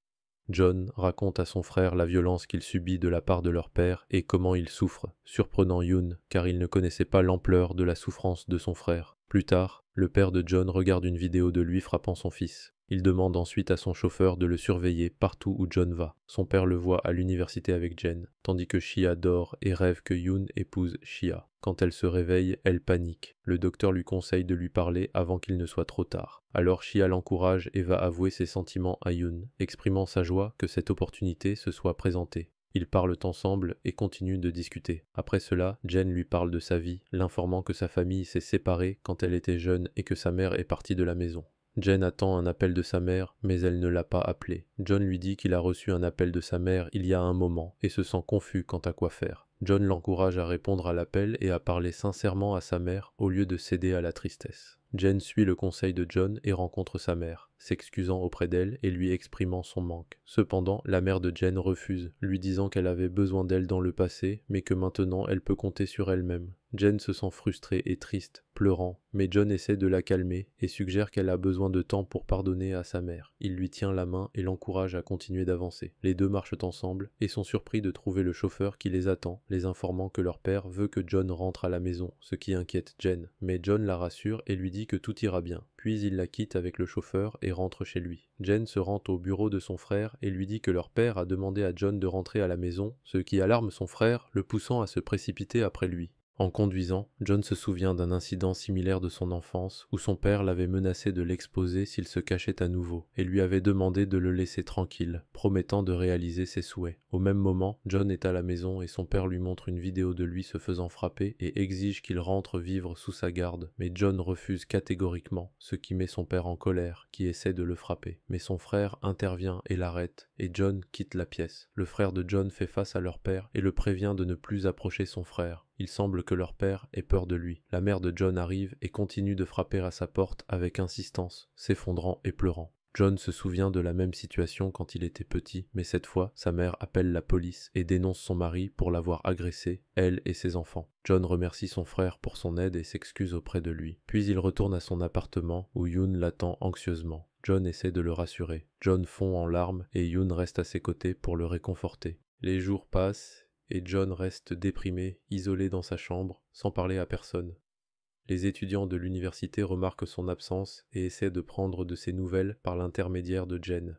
John raconte à son frère la violence qu'il subit de la part de leur père et comment il souffre, surprenant Yoon car il ne connaissait pas l'ampleur de la souffrance de son frère. Plus tard, le père de John regarde une vidéo de lui frappant son fils. Il demande ensuite à son chauffeur de le surveiller partout où John va. Son père le voit à l'université avec Jen, tandis que Shia dort et rêve que Yoon épouse Shia. Quand elle se réveille, elle panique. Le docteur lui conseille de lui parler avant qu'il ne soit trop tard. Alors Shia l'encourage et va avouer ses sentiments à Yoon, exprimant sa joie que cette opportunité se soit présentée. Ils parlent ensemble et continuent de discuter. Après cela, Jen lui parle de sa vie, l'informant que sa famille s'est séparée quand elle était jeune et que sa mère est partie de la maison. Jen attend un appel de sa mère, mais elle ne l'a pas appelé. John lui dit qu'il a reçu un appel de sa mère il y a un moment et se sent confus quant à quoi faire. John l'encourage à répondre à l'appel et à parler sincèrement à sa mère au lieu de céder à la tristesse. Jen suit le conseil de John et rencontre sa mère, s'excusant auprès d'elle et lui exprimant son manque. Cependant, la mère de Jen refuse, lui disant qu'elle avait besoin d'elle dans le passé, mais que maintenant elle peut compter sur elle-même. Jen se sent frustrée et triste, pleurant, mais John essaie de la calmer et suggère qu'elle a besoin de temps pour pardonner à sa mère. Il lui tient la main et l'encourage à continuer d'avancer. Les deux marchent ensemble et sont surpris de trouver le chauffeur qui les attend, les informant que leur père veut que John rentre à la maison, ce qui inquiète Jen. Mais John la rassure et lui dit que tout ira bien. Puis il la quitte avec le chauffeur et rentre chez lui. Jen se rend au bureau de son frère et lui dit que leur père a demandé à John de rentrer à la maison, ce qui alarme son frère, le poussant à se précipiter après lui. En conduisant, John se souvient d'un incident similaire de son enfance où son père l'avait menacé de l'exposer s'il se cachait à nouveau et lui avait demandé de le laisser tranquille, promettant de réaliser ses souhaits. Au même moment, John est à la maison et son père lui montre une vidéo de lui se faisant frapper et exige qu'il rentre vivre sous sa garde, mais John refuse catégoriquement, ce qui met son père en colère, qui essaie de le frapper. Mais son frère intervient et l'arrête, et John quitte la pièce. Le frère de John fait face à leur père et le prévient de ne plus approcher son frère. Il semble que leur père ait peur de lui. La mère de John arrive et continue de frapper à sa porte avec insistance, s'effondrant et pleurant. John se souvient de la même situation quand il était petit, mais cette fois, sa mère appelle la police et dénonce son mari pour l'avoir agressé, elle et ses enfants. John remercie son frère pour son aide et s'excuse auprès de lui. Puis il retourne à son appartement où Yoon l'attend anxieusement. John essaie de le rassurer. John fond en larmes et Yoon reste à ses côtés pour le réconforter. Les jours passent et John reste déprimé, isolé dans sa chambre, sans parler à personne. Les étudiants de l'université remarquent son absence et essaient de prendre de ses nouvelles par l'intermédiaire de Jen.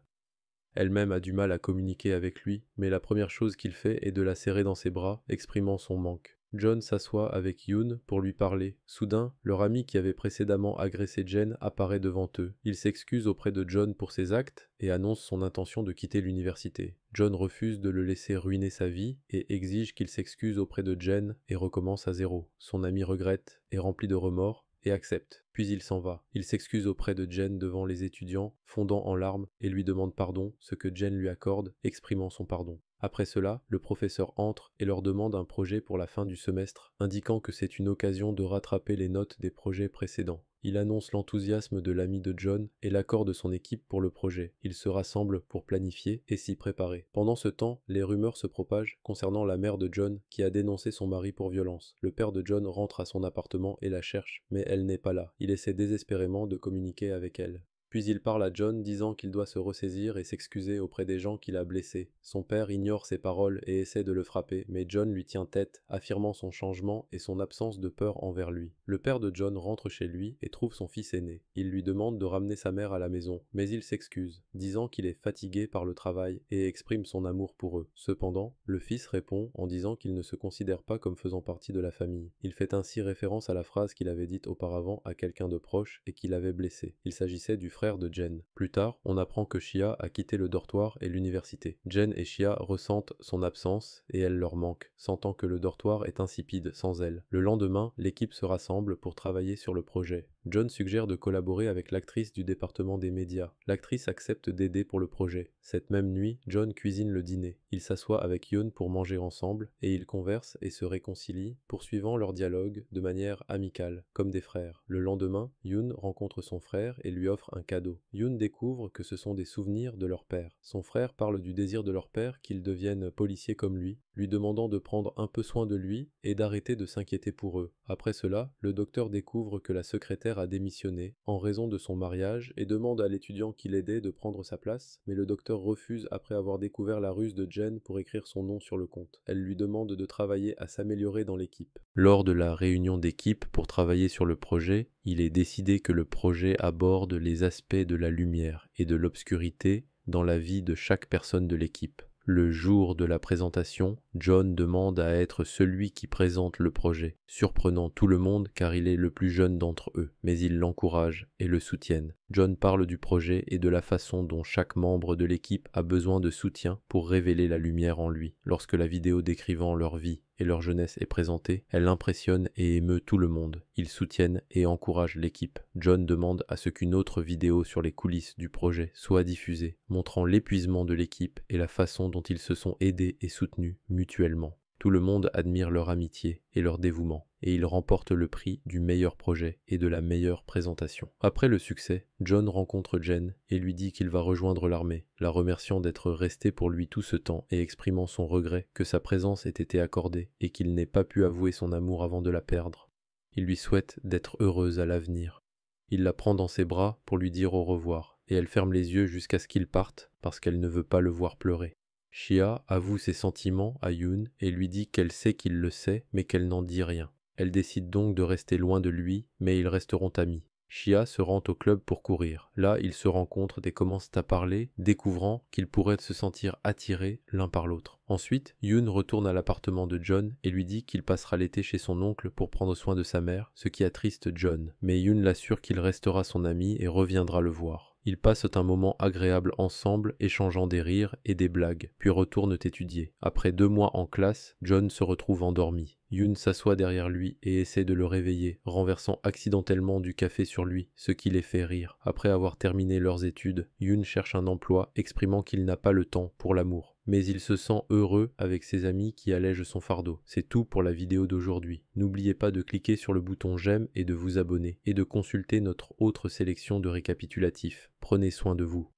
Elle-même a du mal à communiquer avec lui, mais la première chose qu'il fait est de la serrer dans ses bras, exprimant son manque. John s'assoit avec Yoon pour lui parler. Soudain, leur ami qui avait précédemment agressé Jen apparaît devant eux. Il s'excuse auprès de John pour ses actes et annonce son intention de quitter l'université. John refuse de le laisser ruiner sa vie et exige qu'il s'excuse auprès de Jen et recommence à zéro. Son ami regrette, est rempli de remords et accepte. Puis il s'en va. Il s'excuse auprès de Jen devant les étudiants, fondant en larmes, et lui demande pardon, ce que Jen lui accorde, exprimant son pardon. Après cela, le professeur entre et leur demande un projet pour la fin du semestre, indiquant que c'est une occasion de rattraper les notes des projets précédents. Il annonce l'enthousiasme de l'ami de John et l'accord de son équipe pour le projet. Ils se rassemblent pour planifier et s'y préparer. Pendant ce temps, les rumeurs se propagent concernant la mère de John qui a dénoncé son mari pour violence. Le père de John rentre à son appartement et la cherche, mais elle n'est pas là. Il essaie désespérément de communiquer avec elle. Puis il parle à John disant qu'il doit se ressaisir et s'excuser auprès des gens qu'il a blessés. Son père ignore ses paroles et essaie de le frapper, mais John lui tient tête, affirmant son changement et son absence de peur envers lui. Le père de John rentre chez lui et trouve son fils aîné. Il lui demande de ramener sa mère à la maison, mais il s'excuse, disant qu'il est fatigué par le travail et exprime son amour pour eux. Cependant, le fils répond en disant qu'il ne se considère pas comme faisant partie de la famille. Il fait ainsi référence à la phrase qu'il avait dite auparavant à quelqu'un de proche et qui l'avait blessé. Il s'agissait du frère de Jen. Plus tard, on apprend que Shia a quitté le dortoir et l'université. Jen et Shia ressentent son absence et elle leur manque, sentant que le dortoir est insipide sans elle. Le lendemain, l'équipe se rassemble pour travailler sur le projet. John suggère de collaborer avec l'actrice du département des médias. L'actrice accepte d'aider pour le projet. Cette même nuit, John cuisine le dîner. Il s'assoit avec Yoon pour manger ensemble et ils conversent et se réconcilient, poursuivant leur dialogue de manière amicale, comme des frères. Le lendemain, Yoon rencontre son frère et lui offre un cadeau. Yoon découvre que ce sont des souvenirs de leur père. Son frère parle du désir de leur père qu'ils deviennent policiers comme lui demandant de prendre un peu soin de lui et d'arrêter de s'inquiéter pour eux. Après cela, le docteur découvre que la secrétaire a démissionné en raison de son mariage et demande à l'étudiant qui l'aidait de prendre sa place, mais le docteur refuse après avoir découvert la ruse de Jen pour écrire son nom sur le compte. Elle lui demande de travailler à s'améliorer dans l'équipe. Lors de la réunion d'équipe pour travailler sur le projet, il est décidé que le projet aborde les aspects de la lumière et de l'obscurité dans la vie de chaque personne de l'équipe. Le jour de la présentation, John demande à être celui qui présente le projet, surprenant tout le monde car il est le plus jeune d'entre eux, mais ils l'encouragent et le soutiennent. John parle du projet et de la façon dont chaque membre de l'équipe a besoin de soutien pour révéler la lumière en lui. Lorsque la vidéo décrivant leur vie et leur jeunesse est présentée, elle impressionne et émeut tout le monde. Ils soutiennent et encouragent l'équipe. John demande à ce qu'une autre vidéo sur les coulisses du projet soit diffusée, montrant l'épuisement de l'équipe et la façon dont ils se sont aidés et soutenus mutuellement. Tout le monde admire leur amitié et leur dévouement, et ils remportent le prix du meilleur projet et de la meilleure présentation. Après le succès, John rencontre Jen et lui dit qu'il va rejoindre l'armée, la remerciant d'être resté pour lui tout ce temps et exprimant son regret que sa présence ait été accordée et qu'il n'ait pas pu avouer son amour avant de la perdre. Il lui souhaite d'être heureuse à l'avenir. Il la prend dans ses bras pour lui dire au revoir, et elle ferme les yeux jusqu'à ce qu'il parte parce qu'elle ne veut pas le voir pleurer. Shia avoue ses sentiments à Yoon et lui dit qu'elle sait qu'il le sait, mais qu'elle n'en dit rien. Elle décide donc de rester loin de lui, mais ils resteront amis. Shia se rend au club pour courir. Là, ils se rencontrent et commencent à parler, découvrant qu'ils pourraient se sentir attirés l'un par l'autre. Ensuite, Yoon retourne à l'appartement de John et lui dit qu'il passera l'été chez son oncle pour prendre soin de sa mère, ce qui attriste John. Mais Yoon l'assure qu'il restera son ami et reviendra le voir. Ils passent un moment agréable ensemble, échangeant des rires et des blagues, puis retournent étudier. Après 2 mois en classe, John se retrouve endormi. Yoon s'assoit derrière lui et essaie de le réveiller, renversant accidentellement du café sur lui, ce qui les fait rire. Après avoir terminé leurs études, Yoon cherche un emploi, exprimant qu'il n'a pas le temps pour l'amour. Mais il se sent heureux avec ses amis qui allègent son fardeau. C'est tout pour la vidéo d'aujourd'hui. N'oubliez pas de cliquer sur le bouton j'aime et de vous abonner, et de consulter notre autre sélection de récapitulatifs. Prenez soin de vous.